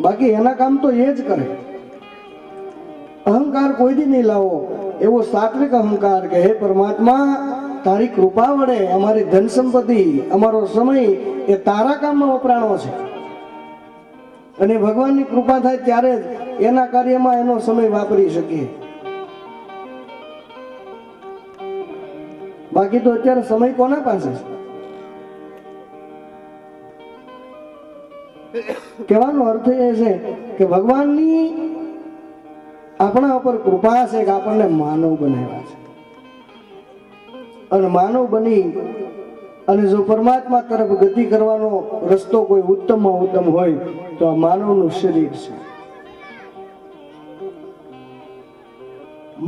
બાકી એના કામ તો એ જ કરે. અહંકાર કોઈ દી નહીં લાવો, એવો સાત્વિક અહંકાર કે હે પરમાત્મા તારી કૃપા વડે અમારી ધન સંપત્તિ, અમારો સમય એ તારા કામમાં વપરાણો છે, અને ભગવાનની કૃપા થાય ત્યારે જ એના કાર્યમાં એનો સમય વાપરી શકીએ. બાકી તો અત્યારે સમય કોના પાસે છે? કહેવાનો અર્થ એ છે કે ભગવાનની આપણા ઉપર કૃપા છે કે આપણને માનવ બનાવ્યા છે, અને માનવ બની અને જો પરમાત્મા તરફ ગતિ કરવાનો રસ્તો કોઈ ઉત્તમમાં ઉત્તમ હોય તો આ માનવનું શરીર છે.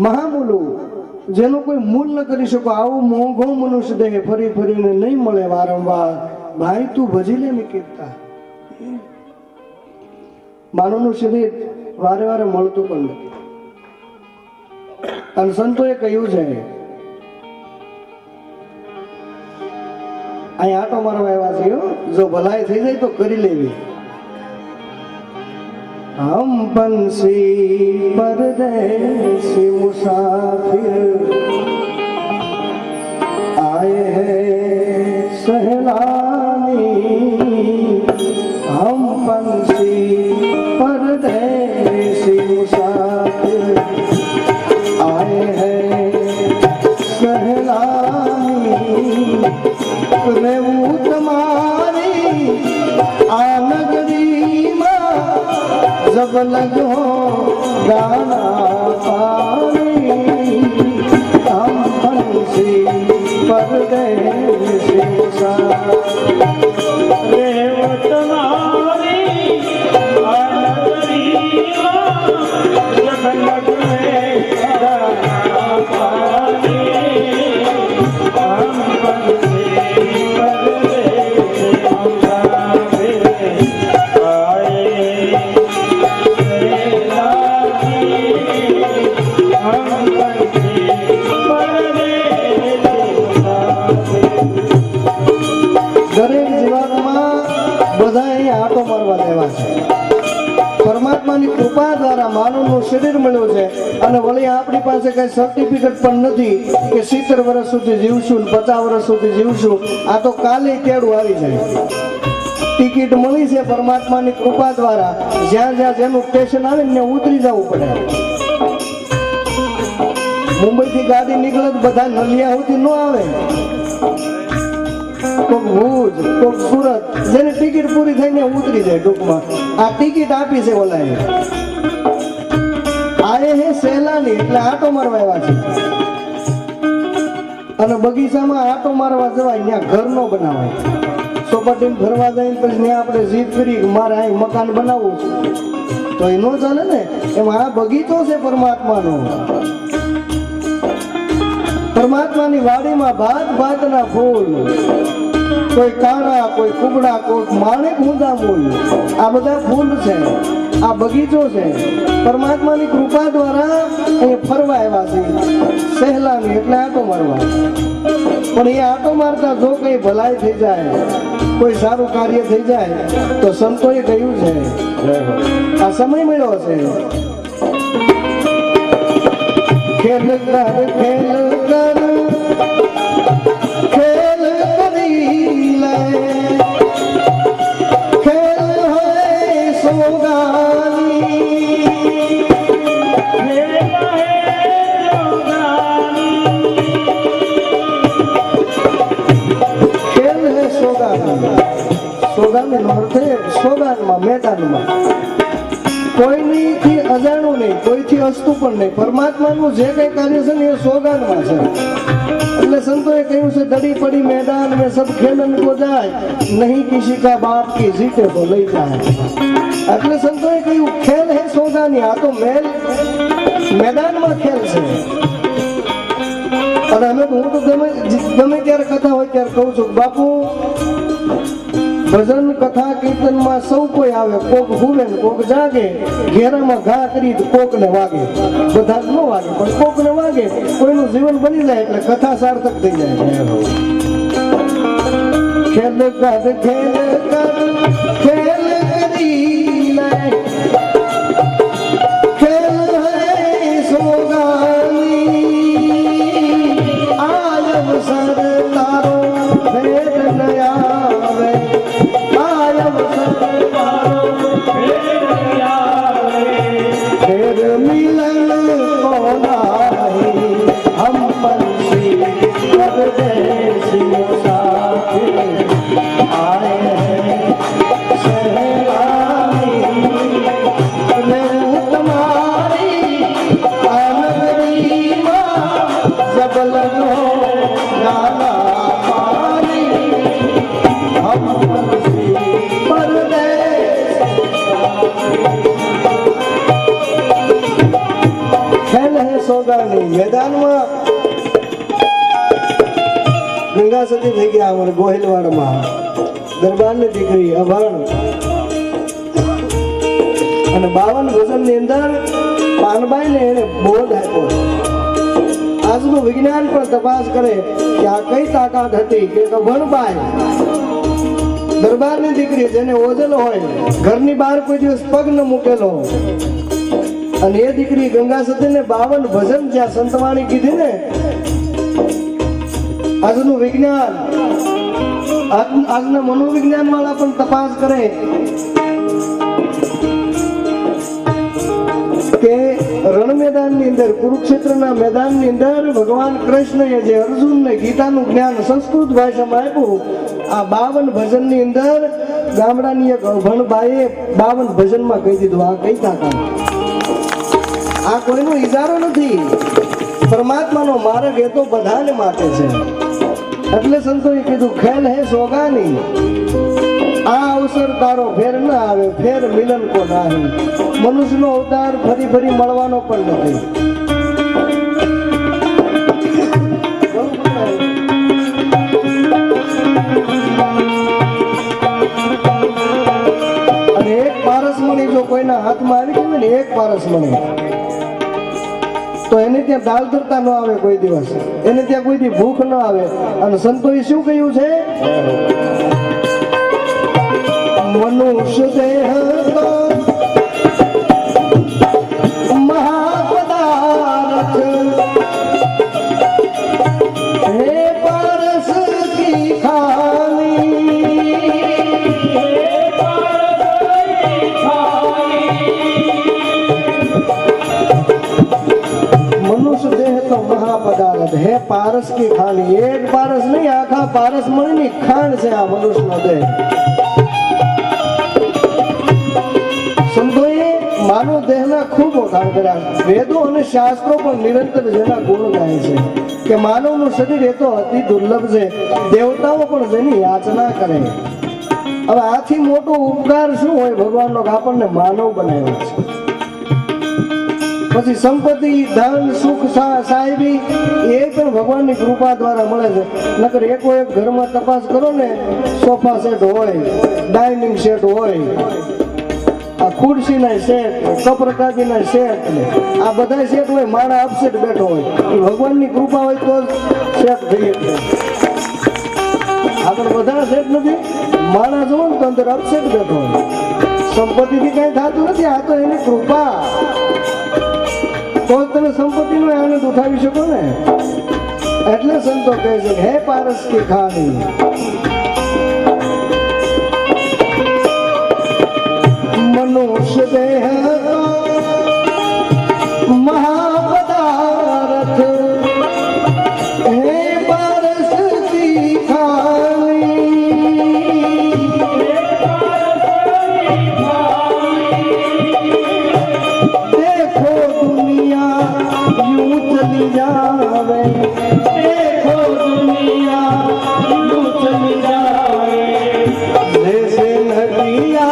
મહામૂલું જેનું કોઈ મૂલ ન કરી શકો, આવું મોંઘો મનુષ્ય દેહ ફરી ફરીને નહીં મળે વારંવાર. ભાઈ તું ભજી લે મિકેતા. માનવનું શરીર વારે વારે મળતું પણ નથી. અને સંતોએ કહ્યું છે, અહીં આટો મારવા આવ્યા છે, જો ભલાઈ થઈ જાય તો કરી લેવી. हम बंसी परदेसी मुसाफिर आए हैं सहलानी. हम बंसी परदेसी मुसाफिर आए हैं सहलानी. रेवू तुम्हारी आ नगरी में जब लगो गाना पानी. हम बंसी परदेसी દરેક જીવાતમાં બધાએ આંટો મારવા દેવા છે. પરમાત્માની કૃપા દ્વારા માનવનું શરીર મળ્યું છે, અને વળી આપણી પાસે કઈ સર્ટિફિકેટ પણ નથી કે 70 વર્ષ સુધી જીવશું, 50 વર્ષ સુધી જીવશું. આ તો કાલે કેળું આવી જાય. ટિકિટ મળી છે પરમાત્માની કૃપા દ્વારા. જ્યાં જ્યાં જેનું સ્ટેશન આવે ને ઉતરી જવું પડે. મુંબઈ થી ગાડી નીકળે તો બધા નલિયા સુધી ન આવે. કોક ભુજ, કોક સુરત, જેની ટિકિટ પૂરી થઈને ઉતરી જાય. ટૂંકમાં આ ટિકિટ આપી છે ઓલાએ. આએ હે સહેલાની એટલે આટો મારવા આવ્યા છે. અને બગીચામાં આટો મારવા જવાય, ત્યાં ઘર નો બનાવાય. સોપાટીમાં ફરવા જાય પછી ત્યાં આપણે જીદ કરી મારે અહીં મકાન બનાવવું છે તો એ નો ચાલે ને. એમાં આ બગીચો છે પરમાત્માનો. પરમાત્માની વાડીમાં ભાત ભાતના ફૂલ, કોઈ કાળા, કોઈ કુબડા, કોઈ માણેક ઊંધા ફૂલ, આ બધા ફૂલ છે. આ બગીચો છે. પરમાત્માની કૃપા દ્વારા અહીં ફરવા આવ્યા છે સહેલાની એટલે આટો મારવા. પણ એ આટો મારતા જો કઈ ભલાઈ થઈ જાય, કોઈ સારું કાર્ય થઈ જાય તો સંતોએ કહ્યું છે આ સમય મળ્યો છે. ખેલ કર ખેલ કર ખેલ કરી લે, ખેલ હૈ સોગાની, ખેલ હૈ સોગાની. સોગાની નો અર્થ સોગાનમાં, મેદાનમાં. કોઈથી અજાણું નહીં, કોઈથી અસ્તું પણ નહીં. પરમાત્માનું જે કઈ કાર્ય છે ને એ સોગાનમાં છે. એટલે સંતોએ કહ્યું છે દડી પડી મેદાન में सब खेलन को जाए, नहीं किसी का बाप की जीते तो लઈ જાય. એટલે સંતોએ કહ્યું ખેલ હે સોગાની. આ તો મેદાનમાં ખેલ છે. અને અમે હું તો ગમે ત્યારે કથા હોય ત્યારે કહું છું બાપુ ભજન કથા કીર્તનમાં સૌ કોઈ આવે, કોક હુવે ને કોક જાગે. ઘેરામાં ઘા કરી કોક ને વાગે, બધા ન વાગે પણ કોક ને વાગે. કોઈનું જીવન બની જાય એટલે કથા સાર્થક થઈ જાય. ખેલ કર ખેલ કર ખેલ કરી લે, फिर मिलन को नाही हम बंसी परदेसी मुसाफिर आए हैं सहलानी मैं तुम्हारी आनंदी माँ जब लगो गाना पानी हम बंसी સોગાની મેદાનમાં ગંગા સતી થઈ ગયા અમારે ગોહિલવાડમાં દરબારની દીકરી અભણ અને 52 ભજનની અંદર પાનબાઈને એને બોધ આપ્યો આજનું વિજ્ઞાન પણ તપાસ કરે કે આ કઈ તાકાત હતી કે અભણબાઈ દરબારની દીકરી જેને ઓજલ હોય ઘરની બહાર કોઈ દિવસ પગ ન મૂકેલો અને એ દીકરી ગંગા સતીને 52 ભજન જ્યાં સંતવાણી કીધી ને આજનું વિજ્ઞાન આજના મનોવિજ્ઞાન વાળા પણ તપાસ કરે કે રણ મેદાનની અંદર કુરુક્ષેત્રના મેદાનની અંદર ભગવાન કૃષ્ણએ જે અર્જુનને ગીતાનું જ્ઞાન સંસ્કૃત ભાષામાં આપ્યું આ 52 ભજનની અંદર ગામડાની એક અભણબાઈએ 52 ભજનમાં કહી દીધું આ કઈ તાકાત આ કોઈનો ઇજારો નથી પરમાત્માનો માર્ગ એ તો બધાને માટે છે એટલે સંતોએ કીધું ખેલ હે સોગાની આ અવસર તારો ફેર ન આવે ફેર મિલન કો નહીં મનુષ્યનો અવતાર ફરી ફરી મળવાનો પણ નથી અને એક પારસમણી જો કોઈના હાથમાં આવી ગઈ ને એક પારસમણી તો એને ત્યાં દાળ ધરતા ન આવે કોઈ દિવસ એને ત્યાં કોઈ દી ભૂખ ન આવે અને સંતોએ શું કહ્યું છે મનુષ્ય દેહ તો મહાપદાર્થ હે પારસ કી मनुष्य देह तो महापदार्थ है पारस की खानी एक पारस नहीं आखा पारस मणि खान से आ मनुष्य नो देह संतोए मानव देहना खूब वखाण કર્યા વેદો અને શાસ્ત્રો પણ નિરંતર જેના ગુણ ગાય છે કે માનવનું શરીર એ તો અતિ દુર્લભ છે દેવતાઓ પણ જેની યાચના કરે હવે આથી મોટો ઉપકાર શું હોય ભગવાનનો આપણને માનવ બનાવ્યો છે પછી સંપત્તિ ધન સુખ સાહેબી એ પણ ભગવાનની કૃપા દ્વારા મળે છે નકર એકો એક ઘરમાં તપાસ કરો ને સોફા સેટ હોય ડાઇનિંગ સેટ હોય આ ખુરશીના સેટ કપરકાદીના સેટ આ બધા સેટ હોય માણા અપસેટ બેઠો હોય એ ભગવાનની કૃપા હોય તો સેટ થઈ શકે આગળ બધા સેટ નથી માણા જોવો ને તો અંદર અપસેટ બેઠો હોય સંપત્તિથી કઈ થતું નથી આ તો એની કૃપા તો તમે સંપત્તિનો આનંદ ઉઠાવી શકો ને એટલે સંતો કહે છે હે પારસ કી ખાની મનુષ્ય દેહ મહાપદાર્થ હે પારસ કી जावे देखो दुनिया यूं चली जावे जैसे नदिया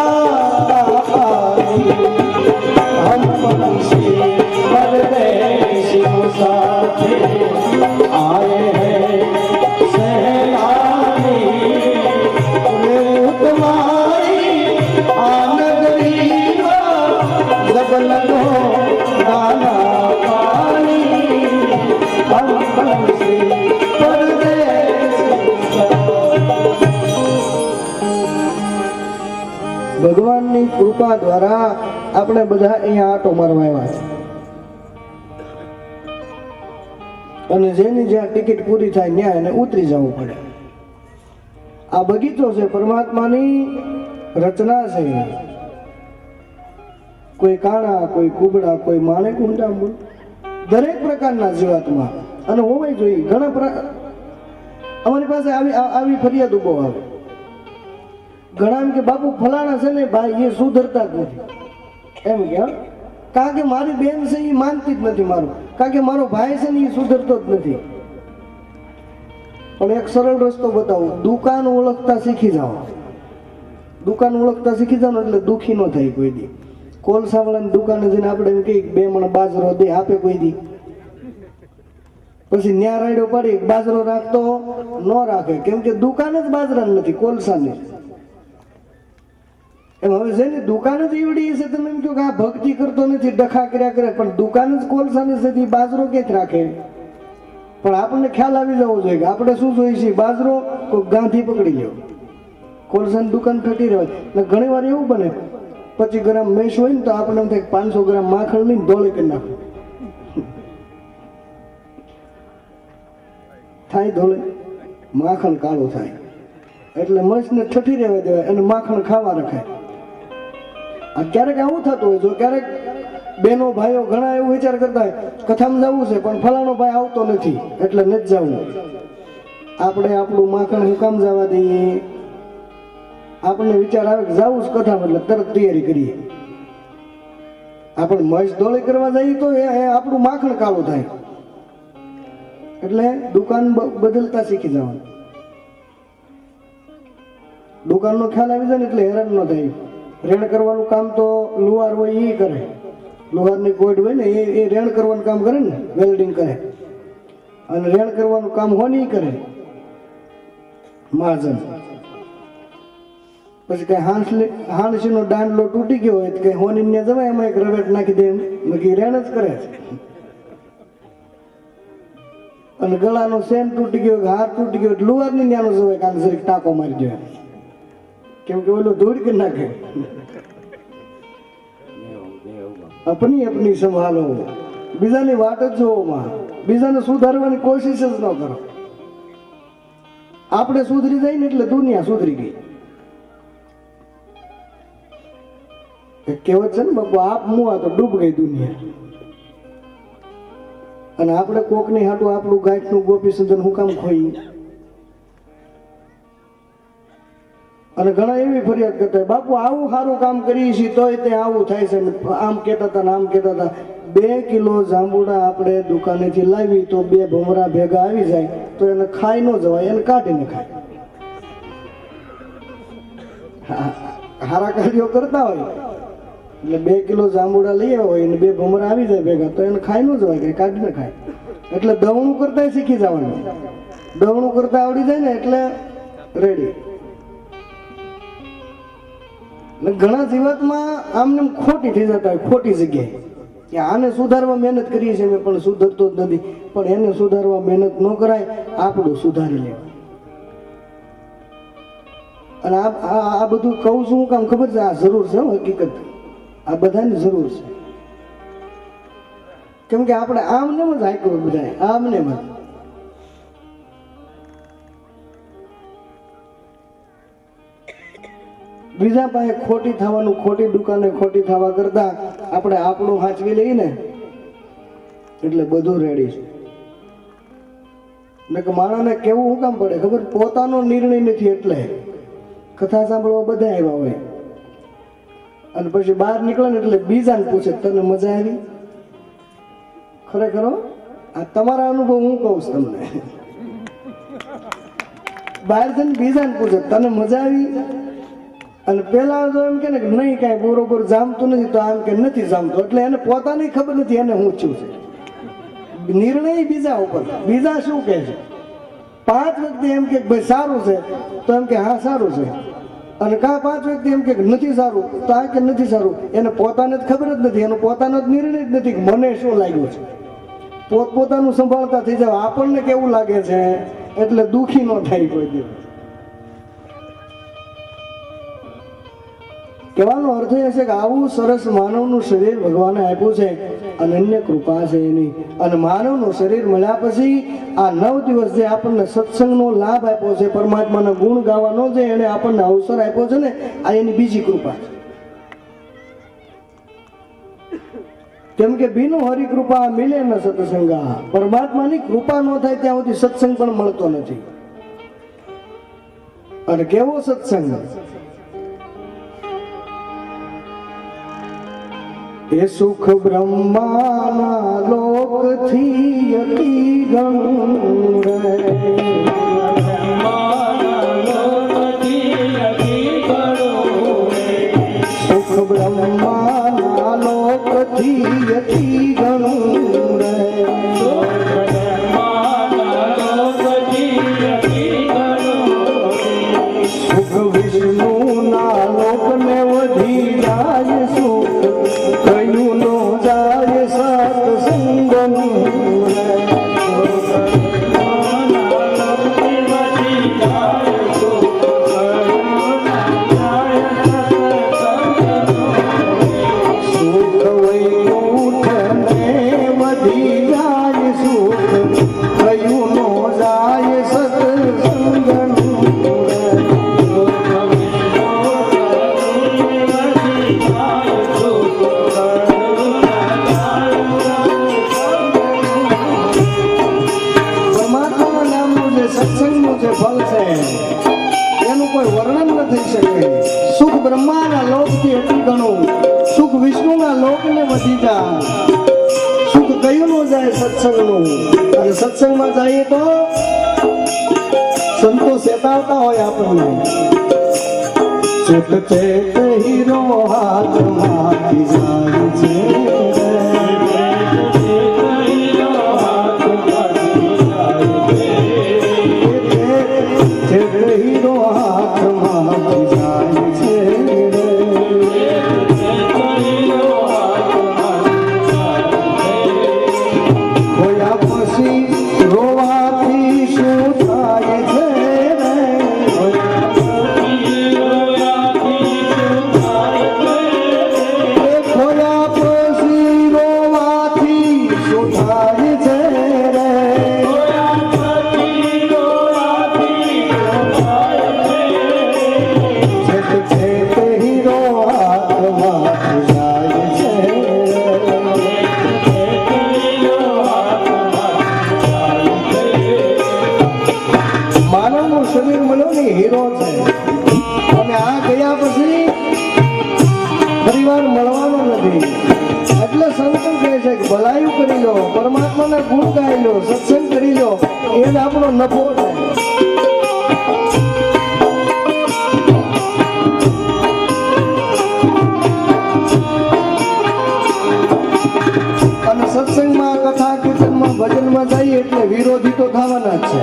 हम पंछी परदेसी मुसाफिर आए हैं सहलानी तुम्हारी आनगरी जब लगो गाना ભગવાનની કૃપા દ્વારા આપણે બધા અહીંયા આટો મારવા આવ્યા છે અને જેની જ્યાં ટિકિટ પૂરી થાય ત્યાં એને ઉતરી જવું પડે આ બગીચો છે પરમાત્માની રચના છે, કોઈ કાણા, કોઈ કુબડા, કોઈ માણેક ઊંડા મૂળ, દરેક પ્રકારના જીવાત્મા અને હોવાય જોઈએ. અમારી પાસે આવી ફરિયાદ બહુ આવે. ઘણા એમ કે બાપુ ફલાણા છે ને ભાઈ એ સુધરતા જ નથી. એમ કે કારણ કે મારી બેન છે એ માનતી જ નથી મારું, કારણ કે મારો ભાઈ છે ને એ સુધરતો જ નથી. પણ એક સરળ રસ્તો બતાવું, દુકાન ઓળખતા શીખી જાઓ. દુકાન ઓળખતા શીખી જાઓ ને એટલે દુઃખી ન થાય કોઈ દી. કોલસાવાળાની દુકાને જઈને આપણે એમ કહીએ 2 મણ બાજરો દે, આપે કોઈ દી? પછી ન્યા રાયડો પાડી બાજરો રાખતો ન રાખે, કેમ કે દુકાન જ બાજરાની નથી, કોલસાની. એમ હવે છે ને દુકાન જ એવડી છે, તમે એમ કહો કે આ ભક્તિ કરતો નથી, ડખા કર્યા કરે, પણ દુકાન જ કોલસાની છે, બાજરો ક્યાંથી રાખે? પણ આપણને ખ્યાલ આવી જવો જોઈએ કે આપણે શું જોઈએ છીએ. બાજરો કોઈ ગાંધી પકડી લ્યો, કોલસાની દુકાન ખટી રહેવાય. ને ઘણી વાર એવું બને 25 ગ્રામ મેશ હોય ને તો આપણે એમ થાય 500 ગ્રામ માખણ લઈને ધોળે કરી નાખે, થાય ધોળે, માખણ કાળું થાય. એટલે મસને ઠઠી રહેવા દેવાય અને માખણ ખાવા રખાય. આ ક્યારેક આવું થતું હોય. જો ક્યારેક બેનો ભાઈઓ ઘણા એવું વિચાર કરતા હોય કથામાં જવું છે પણ ફલાણો ભાઈ આવતો નથી એટલે નથી જવું, આપણે આપણું માખણ હું કામ જવા દઈએ? આપણને વિચાર આવે કે જવું જ કથામાં એટલે તરત તૈયારી કરીએ. આપણે મસ ધોળી કરવા જઈએ તો એ આપણું માખણ કાળું થાય. એટલે દુકાન બદલતા શીખી જવાનું. દુકાનનો ખ્યાલ આવી જાય ને એટલે હેરાન ન થાય. રેણ કરવાનું કામ તો લુહાર હોય એ કરે, લુહારની કોડ હોય ને એ રેણ કરવાનું કામ કરે ને, વેલ્ડિંગ કરે. અને રેણ કરવાનું કામ હોની કરે મહાજન. પછી કઈ હાંસી નો દાંડલો તૂટી ગયો હોય કઈ હોની ને જવાય એમાં એક રવેટ નાખી દે, નક્કી રેણ જ કરે છે. અને ગળાનો સેન તૂટી ગયો, હાર તૂટી ગયો, લુહાર ની ન્યાનો જવાય કાન જરીક ટાંકો મારી દે, કેમ કે ઓલો ધૂળ કરી નાખે. અપની અપની સંભાળો, બીજાની વાટ જ જોવામાં, બીજાને સુધારવાની કોશિશ જ ન કરો. આપણે સુધરી જાય ને એટલે દુનિયા સુધરી ગઈ. કહેવત છે ને બાપુ, આપ મુઆ તો ડૂબ ગઈ દુનિયા. અને આપણે કોકની હાટું આપણું ગાંઠનું ગોપીચંદન હું કામ ખોઈ? અને ઘણા એવી ફરિયાદ કરતા બાપુ આવું સારું કામ કરીએ છીએ તોય તે આવું થાય છે, આમ કહેતા હતા ને આમ કહેતા હતા. 2 કિલો જાંબુડા આપણે દુકાનેથી લાવી તો 2 ભમરા ભેગા આવી જાય તો એને ખાઈ ન જવાય, એને કાઢીને ખાય. હારા કાર્યો કરતા હોય એટલે 2 કિલો જાંબુડા લઈ આવ્યા હોય ને 2 ભમરા આવી જાય ભેગા તો એને ખાઈ ન જવાય, કે કાઢીને ખાય. એટલે દવણું કરતા શીખી જવાનું. દવણું કરતા આવડી જાય ને એટલે રેડી. ઘણા જીવાતમાં આમને ખોટી થઈ જતા હોય, ખોટી જગ્યાએ કે આને સુધારવા મહેનત કરીએ છીએ પણ સુધરતો જ નથી. પણ એને સુધારવા મહેનત ન કરાય, આપણું સુધારી લેવાય. અને આ બધું કહું છું હું કામ ખબર છે? આ જરૂર છે, હકીકત આ બધાની જરૂર છે. કેમ કે આપણે આમને જ હાક્યું બધા, આમને જ. બીજા પાસે ખોટી થવાનું, ખોટી દુકાને ખોટી થવા કરતા આપણે આપણું હાચવી લઈએ ને એટલે બધું રેડી છે. ને કે માણસને કેવું શું કામ પડે ખબર? પોતાનો નિર્ણય નથી એટલે કથા સાંભળવા બધા આવ્યા હોય અને પછી બહાર નીકળે ને એટલે બીજાને પૂછે તને મજા આવી? ખરેખર આ તમારા અનુભવ હું કહું છું તમને. બહાર જઈને બીજાને પૂછે તને મજા આવી? અને પેલા તો એમ કે ને નહીં કાંઈ બરોબર જામતું નથી તો આમ કે નથી જામતું, એટલે એને પોતાની ખબર નથી એને હું છું છે. નિર્ણય બીજા ઉપર, બીજા શું કહે છે. 5 વ્યક્તિ એમ કે ભાઈ સારું છે તો એમ કે હા સારું છે, અને કા 5 વ્યક્તિ એમ કે નથી સારું તો આ કે નથી સારું. એને પોતાને જ ખબર જ નથી, એનો પોતાનો જ નિર્ણય જ નથી કે મને શું લાગ્યું છે. પોતપોતાનું સંભાળતા થઈ જાવ. આપણને કેવું લાગે છે એટલે દુઃખી ન થાય કોઈ દિવસ. કહેવાનો અર્થ એ છે કે આવું સરસ માનવનું શરીર ભગવાને આપ્યું છે, અનન્ય કૃપા છે એની. અને માનવનું શરીર મળ્યા પછી આ 9 દિવસ જે આપણને સત્સંગનો લાભ આપ્યો છે, પરમાત્માના ગુણ ગાવાનો જે એને આપણને અવસર આપ્યો છે ને, આ એની બીજી કૃપા છે. કેમ કે બિનુ હરિકૃપા મિલે ન સત્સંગા, પરમાત્માની કૃપા ન થાય ત્યાં સુધી સત્સંગ પણ મળતો નથી. અને કેવો સત્સંગ? એ સુખ બ્રહ્માના લોકથી અતિ ગણું રે, સુખ બ્રહ્માના લોકથી અતિ ગણું રે, સુખ વિષ્ણુના લોકને વધી જાય સુખ, કયું નો જાય સત્સંગનું રે. સુખ વૈકુંઠને વધી જાય સુખ, કયું નો જાય સત્સંગનું રે. સત્સંગનું જે ફળ છે એનું કોઈ વર્ણન ન થઈ શકે. સુખ બ્રહ્માના લોકથી અતિ ગણું, સુખ વિષ્ણુના લોકને વધી જાય, સુખ કયું નું જાય સત્સંગનું. અને સત્સંગમાં જઈએ તો સંતો ચેતાવતા હોય આપણને, ચેત ચેત હીરો હાથમાંથી જાય છે, હીરો હાથમાંથી જાય છે. ખોયા પછી રોવાથી શું થાય છે રે, ખોયા પછી રોવાથી શું થાય છે રે. માનવનું શરીર મળ્યો ને હીરો છે, અને આ ગયા પછી પરિવાર મળવાનો નથી. એટલે સંતો કહે છે કે ભલાયું કરી લો, પરમાત્માના ગુણ ગાઈ લો, સત્સંગ કરી લો, એ જ આપણો નફો છે. અને સત્સંગમાં, કથા કીર્તનમાં, ભજનમાં જઈએ એટલે વિરોધી તો થવાના જ છે.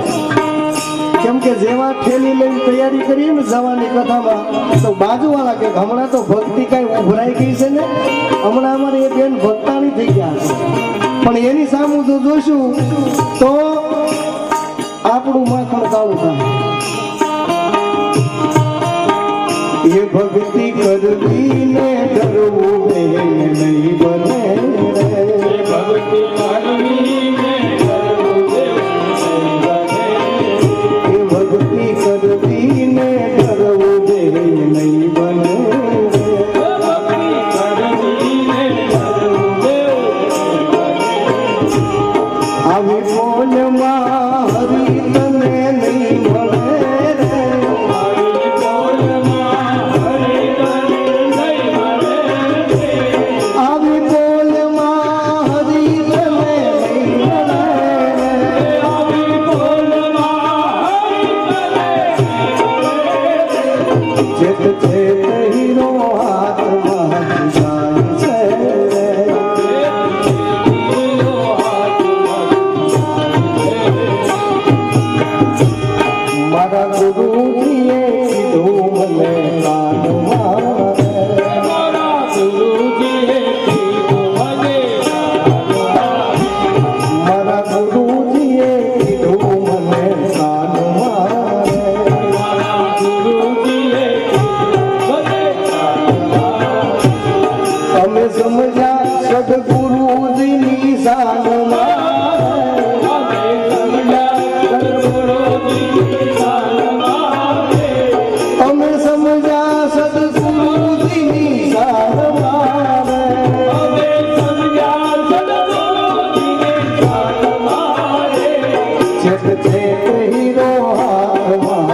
કેમ કે જેવા ઠેલી લઈને તૈયારી કરીએ ને જવાની કથામાં, તો બાજુવાળા કે હમણાં તો ભક્તિ કઈ ઉભરાઈ ગઈ છે ને, હમણાં અમારે એ બેન ભક્તાણી થઈ ગયા છે. પણ એની સામું જો જોઈશું તો આપણું માખણ કાળું થાય. એ ભક્તિ કરવી ને કરવું નહીં બને રે, ભક્તિ કરવી ને કરવું નહીં બને. આવી ફોનમાં હરી તને નહીં મળે રે, સમજ્યા સદગુરુજીની શાનમાં અમે સમજ્યા સદગુરુજીની શાનમાં છેક છેક હીરો હાથમાં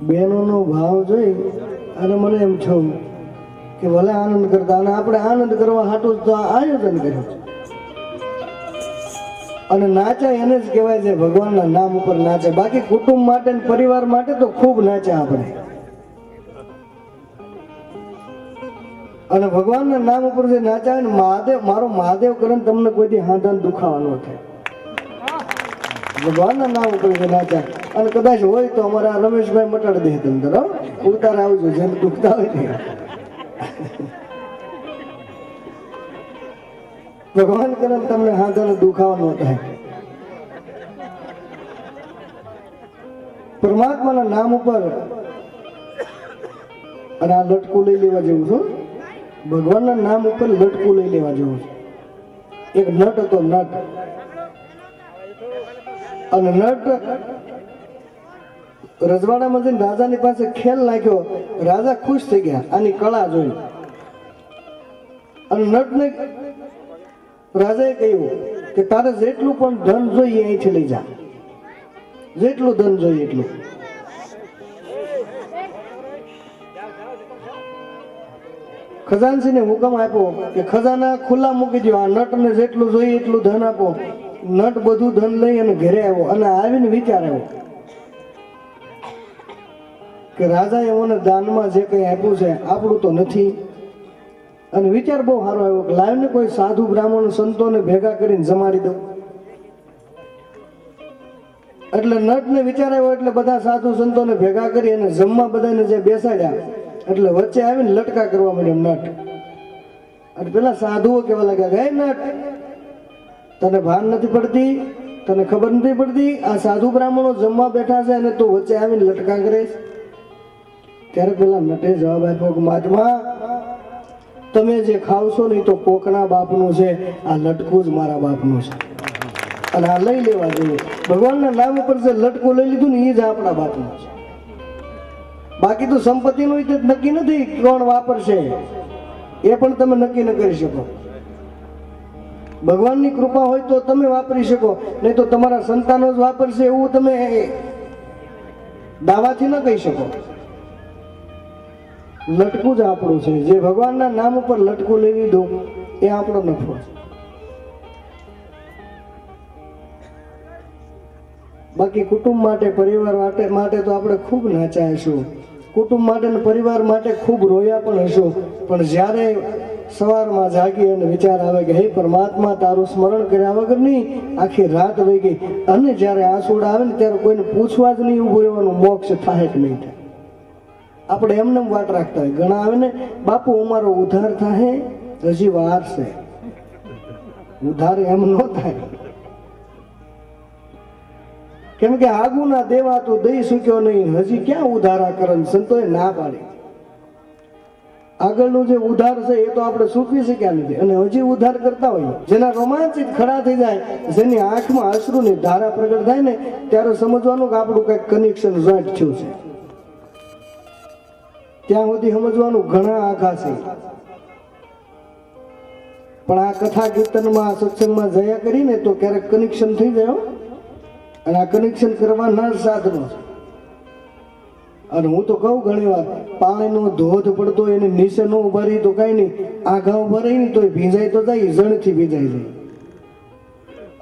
બહેનોનો ભાવ જોઈ અને મને એમ થયું કે ભલે આનંદ કરતા અને આપણે આનંદ કરવા હાટું તો આ આયોજન કર્યું છે. અને નાચા એને જ કહેવાય છે ભગવાનના નામ ઉપર નાચે. બાકી કુટુંબ માટે ને પરિવાર માટે તો ખૂબ નાચ્યા આપણે. અને ભગવાનના નામ ઉપર જે નાચાય ને મહાદેવ મારો મહાદેવ કરે ને તમને કોઈથી હાંધાને દુખાવાનો થાય. ભગવાનના નામ ઉપર જે નાચાય અને કદાચ હોય તો અમારા રમેશભાઈ મટાડી દે તમે તરફ ઉતાર આવજો જેમ દુખતા હોય ને. ભગવાન કરે તમને હાથોને દુખાવો ન થાય. પરમાત્માના નામ ઉપર અને આ લટકું લઈ લેવા જેવું છું. ભગવાનના નામ ઉપર લટકું લઈ લેવા જેવું છે. એક નટ હતો, નટ. અને નટ રજવાડામાં જઈને રાજાની પાસે ખેલ નાખ્યો. રાજા ખુશ થઈ ગયા આની કળા જોઈ. અને નટને રાજાએ કહ્યું કે તારે જેટલું પણ ધન જોઈએ અહીંથી લઈ જા, જેટલું ધન જોઈએ એટલું. ખજાનસીને હુકમ આપ્યો કે ખજાના ખુલ્લા મૂકી દો, આ નટને જેટલું જોઈએ એટલું ધન આપો. નટ બધું ધન લઈ અને ઘરે આવ્યો અને આવીને વિચાર આવ્યો કે રાજાએ મને દાનમાં જે કંઈ આપ્યું છે આપણું તો નથી. અને વિચાર બહુ સારો આવ્યો કે લાવીને કોઈ સાધુ બ્રાહ્મણ સંતોને ભેગા કરીને જમાડી દઉં. એટલે નટને વિચાર આવ્યો એટલે બધા સાધુ સંતોને ભેગા કરી અને જમવા બધાને જે બેસાડ્યા એટલે વચ્ચે આવીને લટકા કરવા માંડ્યો નટ. અને પેલા સાધુઓ કહેવા લાગ્યા, હે નટ, તને ભાન નથી પડતી, તને ખબર નથી પડતી, આ સાધુ બ્રાહ્મણો જમવા બેઠા છે અને તું વચ્ચે આવીને લટકા કરે. ત્યારે પેલા નટે જવાબ આપ્યો કે મહાત્મા, તમે જે ખાવશો નહીં તો કોકના બાપનું છે, આ લટકું જ મારા બાપનું છે અને આ લઈ લેવા જોઈએ. ભગવાનના નામ ઉપર જે લટકું લઈ લીધું ને એ જ આપણા બાપનું છે. બાકી તો સંપત્તિનું નક્કી નથી કોણ વાપરશે, એ પણ તમે નક્કી ન કરી શકો. ભગવાનની કૃપા હોય તો તમે વાપરી શકો, નહીં તો તમારા સંતાનો જ વાપરશે એવું તમે દાવાથી ન કહી શકો. લટકું જ આપણું છે. જે ભગવાનના નામ ઉપર લટકું લઈ લીધું એ આપણો નફો છે. બાકી કુટુંબ માટે, પરિવાર માટે તો આપણે ખૂબ નાચ્યા હશું, કુટુંબ માટે અને પરિવાર માટે ખૂબ રોયા પણ હશું. પણ જ્યારે સવારમાં જાગી અને વિચાર આવે કે હે પરમાત્મા, તારું સ્મરણ કર્યા વગર નહીં આખી રાત વહી ગઈ, અને જ્યારે આંસુડા આવે ને ત્યારે કોઈને પૂછવા જ નહીં ઊભું રહેવાનું, મોક્ષ થાય કે નહીં થાય. આપણે એમને વાટ રાખતા હોય. ઘણા આવે ને, બાપુ અમારો ઉધાર થાય, હજી વાર છે. ઉધાર એમ ન થાય, કેમ કે આગુ ના દેવા તું દઈ શક્યો નહીં, હજી ક્યાં ઉધારા કરન. સંતોએ ના પાડી. આગળનું જે ઉધાર છે એ તો આપણે સૂકવી શક્યા નથી અને હજી ઉધાર કરતા હોય. જેના રોમાંચિત ખડા થઈ જાય, જેની આંખમાં અશ્રુની ધારા પ્રગટ થાય ને, ત્યારે સમજવાનું કે આપણું કંઈક કનેક્શન જોઈન્ટ થયું છે. ત્યાં સુધી સમજવાનું ઘણા આઘા છે. પણ આ કથા કીર્તનમાં, સત્સંગમાં જયા કરીને તો ક્યારેક કનેક્શન થઈ જાય. અને આ કનેક્શન કરવાના જ સાધનો છે. અને હું તો કહું ઘણી વાર, પાણીનો ધોધ પડતો એને નીચે ન ઉભા રહી તો કઈ નહીં, આઘા ઉભા રહી ને તો ભીંજાય તો જાય, જણથી ભીંજાઈ જાય.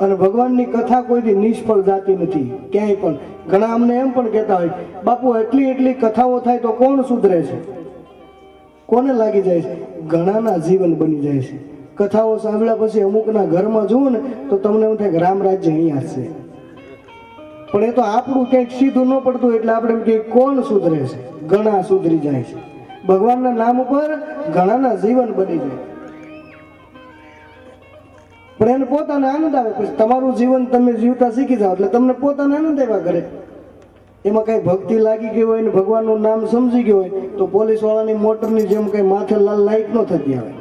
અને ભગવાનની કથા કોઈથી નિષ્ફળ જાતી નથી ક્યાંય પણ. ઘણા અમને એમ પણ કહેતા હોય, બાપુ એટલી કથાઓ થાય તો કોણ સુધરે છે, કોને લાગી જાય છે? ઘણાના જીવન બની જાય છે. કથાઓ સાંભળ્યા પછી અમુકના ઘરમાં જુઓ ને તો તમને એમ થાય કે રામ રાજ્ય અહીંયા છે. પણ એ તો આપણું કંઈક સીધું ન પડતું એટલે આપણે એમ કે કોણ સુધરે છે? ઘણા સુધરી જાય છે. ભગવાનના નામ ઉપર ઘણાના જીવન બની જાય. પણ એને પોતાને આનંદ આવે. પછી તમારું જીવન તમે જીવતા શીખી જાઓ એટલે તમને પોતાને આનંદ આવ્યા કરે. એમાં કઈ ભક્તિ લાગી ગઈ હોય ને ભગવાનનું નામ સમજી ગયું હોય તો પોલીસ વાળાની મોટરની જેમ કઈ માથે લાલ લાઈટ ન થતી આવે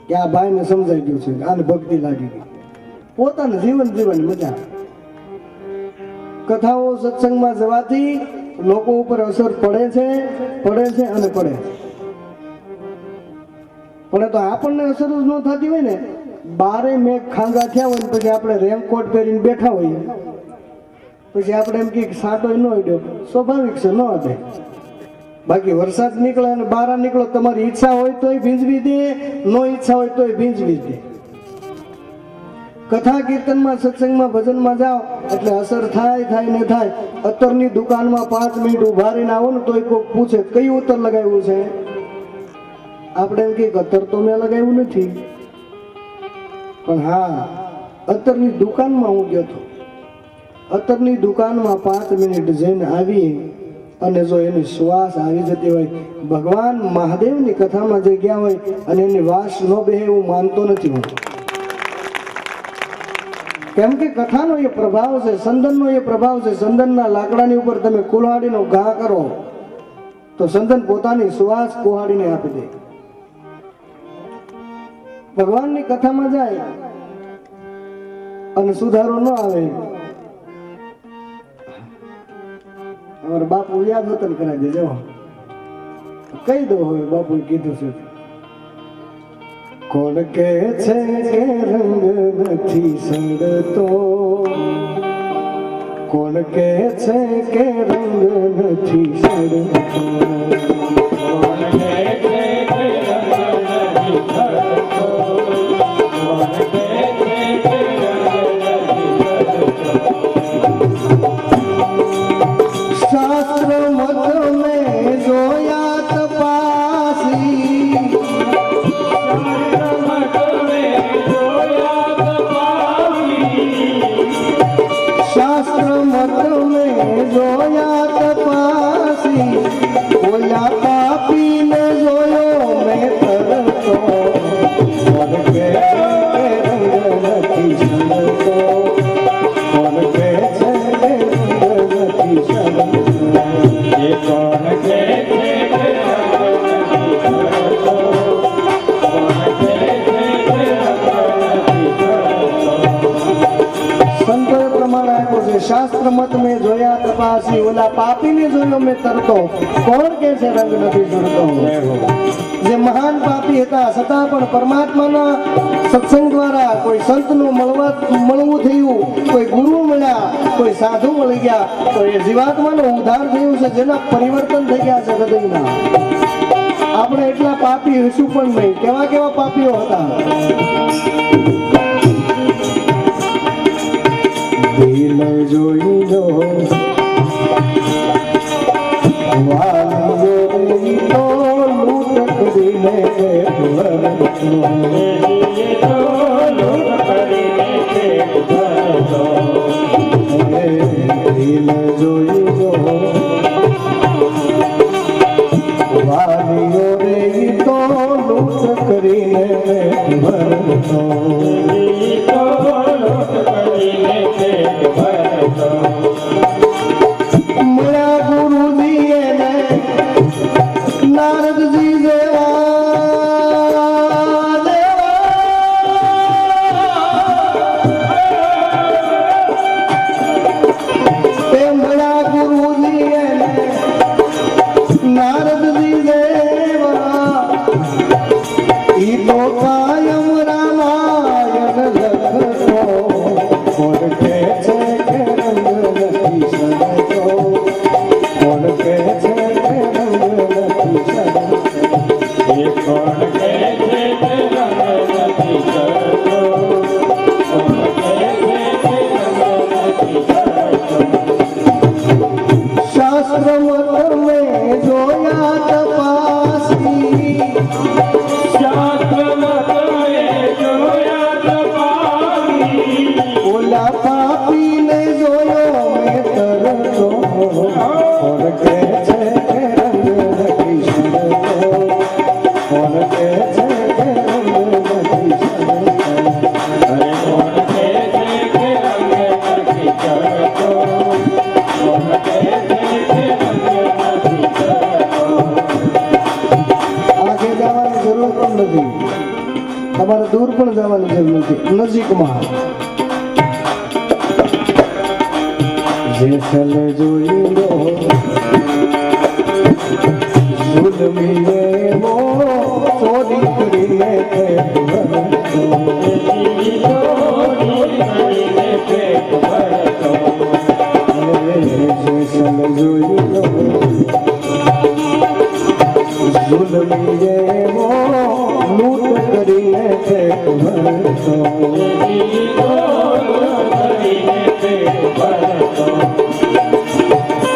કે આ ભાઈને સમજાઈ ગયું છે, આને ભક્તિ લાગી ગઈ. પોતાનું જીવન જીવવાની મજા. કથાઓ સત્સંગમાં જવાથી લોકો ઉપર અસર પડે છે અને પડે. પણ તો આપણને અસર જ ન થતી હોય ને, બારે મેઘ ખાંગા થયા હોય ને પછી આપણે રેનકોટ પહેરીને બેઠા હોઈએ, પછી આપણે એમ કે સાટો ન અડ્યો, સ્વાભાવિક છે, ન અડે. બાકી વરસાદ નીકળે અને બહાર નીકળો, તમારી ઈચ્છા હોય તોય ભીંજવી દે, નો ઈચ્છા હોય તોય ભીંજવી દે. કથા કીર્તનમાં, સત્સંગમાં, ભજનમાં જાઓ એટલે અસર થાય ને થાય. અત્તરની દુકાનમાં 5 મિનિટ ઉભા રહીને આવો ને તોય કોઈ પૂછે કયું અત્તર લગાવ્યું છે, આપણે એમ કે અત્તર તો મેં લગાવ્યું નથી. પણ હા, અત્તરની દુકાનમાં હું ગયો હતો. અત્તરની દુકાનમાં 5 મિનિટ જઈને આવી અને જો એની શ્વાસ આવી જતી હોય, ભગવાન મહાદેવની કથામાં જે ગયા હોય અને એની વાસ ન બેહે એવું માનતો નથી હું. કેમ કે કથાનો એ પ્રભાવ છે, સંદનનો એ પ્રભાવ છે. સંદનના લાકડાની ઉપર તમે કુલ્હાડીનો ઘા કરો તો સંદન પોતાની સુવાસ કુહાડીને આપી દે. ભગવાનની કથામાં જાય અને સુધારો ન આવે, અમારા બાપુ યાદ વતન કરાવી દેજો. કહી દો હવે બાપુએ કીધું છે. કોણ કે છે કે રંગ નથી સડતો, કોણ કે છે કે રંગ નથી સડતો, કોણ કે છે કે રંગ નથી સડતો, કોણ કે છે કે રંગ નથી સડતો. શાસ્ત્ર મત મેં જોયા તપાસી, शास्त्र मत में जोया तपासी, बोला पापी ने जोयो मैं तरतो, कौन के रंग નથી સડતો, कौन के रंग નથી સડતો, ये कौन के શાસ્ત્ર મત મેં જોયા તપાસી, ઓલા પાપીને જોયો મેં તરતો, કોણ કે છે રંગ નથી સડતો. જે મહાન પાપી હતા છતાં પણ પરમાત્માના સત્સંગ દ્વારા કોઈ સંતનું મળવું થયું, કોઈ ગુરુ મળ્યા, કોઈ સાધુ મળી ગયા, તો એ જીવાત્માનો ઉદ્ધાર થયું છે, જેના પરિવર્તન થઈ ગયા છે હૃદયના. આપણે એટલા પાપી હશું પણ નહીં. કેવા કેવા પાપીઓ હતા. દિલ જોઈ લો વાલીઓ તો લૂંટ કરીને દિલ જોઈ લો વાલીઓ રે તો લૂંટ કરીને ભરતો, મળ્યા ગુરુજી એને નારદજી દેવા તે મળ્યા ગુરુજી એને નારદજી દેવા, ઈ તો કાયમ રામાયણ લખતો, કોણ કે છે કે રંગ નથી સડતો, કોણ કે છે કે રંગ નથી સડતો, એ કોણ કે છે કે રંગ નથી સડતો, કોણ કે છે કે રંગ નથી સડતો. શાસ્ત્ર મત મેં જોયા તપાસી, શાસ્ત્ર મત મેં જોયા તપાસી, ઓલા પાપીને જોયો મેં તરતો, કોણ કે છે કે રંગ નથી સડતો, કોણ કે છે કે રંગ નથી સડતો, અરે કોણ કે છે કે રંગ નથી સડતો, કોણ કે છે કે રંગ નથી સડતો. આગે જવાની જરૂર પણ નથી, તમારે દૂર પણ જવાની જરૂર નથી, નજીકમાં. જેસલ જોઈ લો જુલમીએ મો ચોરી કરીને પેટ ભરતો, જેસલ જોઈ લો જુલમીએ મો લૂંટ કરીને પેટ ભરતો,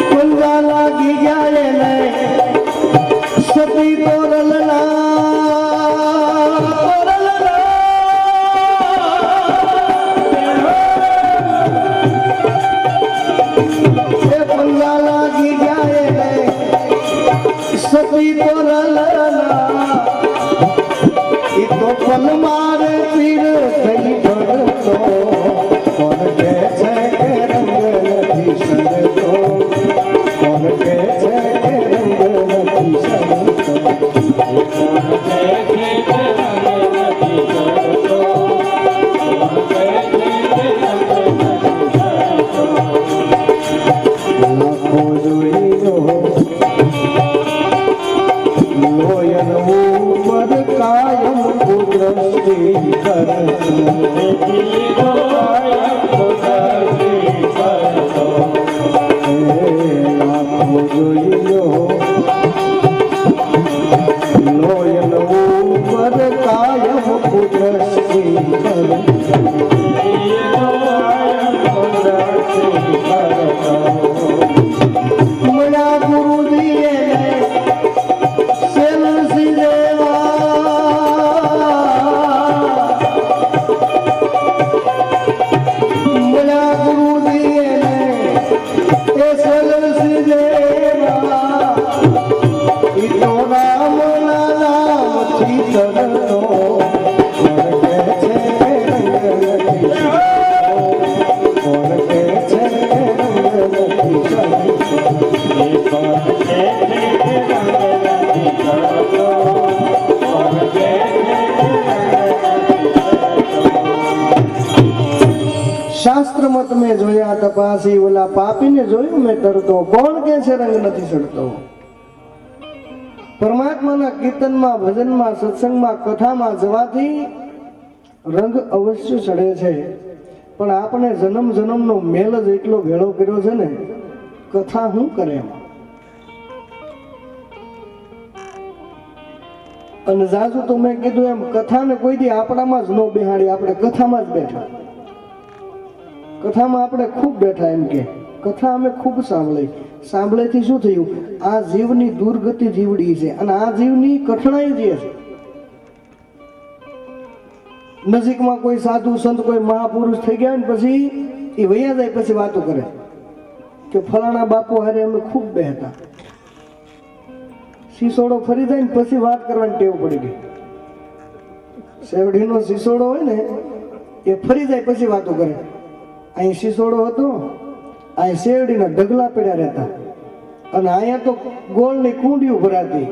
પંજા લાગી ગયા એને સતી તોરલના, પંજા લાગી ગયા એને સતી તોરલના, ઈ તો પલ મારે પીર થઈ ભરતો, કોણ મળ્યા ગુરુજીએ સેલસી મળ્યા ગુરુજીએ એ સેલસી દેવા ઈ તો રામના નામથી તરતો શાસ્ત્રમાં તમે જોયા તપાસી ઓલા પાપીને જોયું મેં તરતો કોણ કે છે રંગ નથી ચડતો પરમાત્માના કીર્તનમાં ભજનમાં સત્સંગમાં કથામાં જવાથી રંગ અવશ્ય ચડે છે પણ આપણે જન્મ જન્મનો મેલ જ એટલો ભેળો કર્યો છે ને કથા શું કરે અને જાજુ તો મેં કીધું એમ કથાને કોઈ દી આપણામાં જ ન બેહાડી આપણે કથામાં જ બેઠા કથામાં આપણે ખૂબ બેઠા એમ કે કથા અમે ખૂબ સાંભળેથી શું થયું આ જીવની દુર્ગતિ જીવડી છે અને આ જીવની કઠણાઈ જે છે નજીકમાં કોઈ સાધુ સંત કોઈ મહાપુરુષ થઈ ગયા ને પછી એ વૈયા જાય પછી વાતો કરે કે ફલાણા બાપુ હારે અમે ખૂબ બેહતા સિસોડો ફરી જાય ને પછી વાત કરવાની ટેવ પડી ગઈ શેવડીનો સિસોડો હોય ને એ ફરી જાય પછી વાતો કરે અહીં સિસોડો હતો અહીં શેરડીના ઢગલા પડ્યા રહેતા અને અહીંયા તો ગોળની કુંડીઓ ભરાતી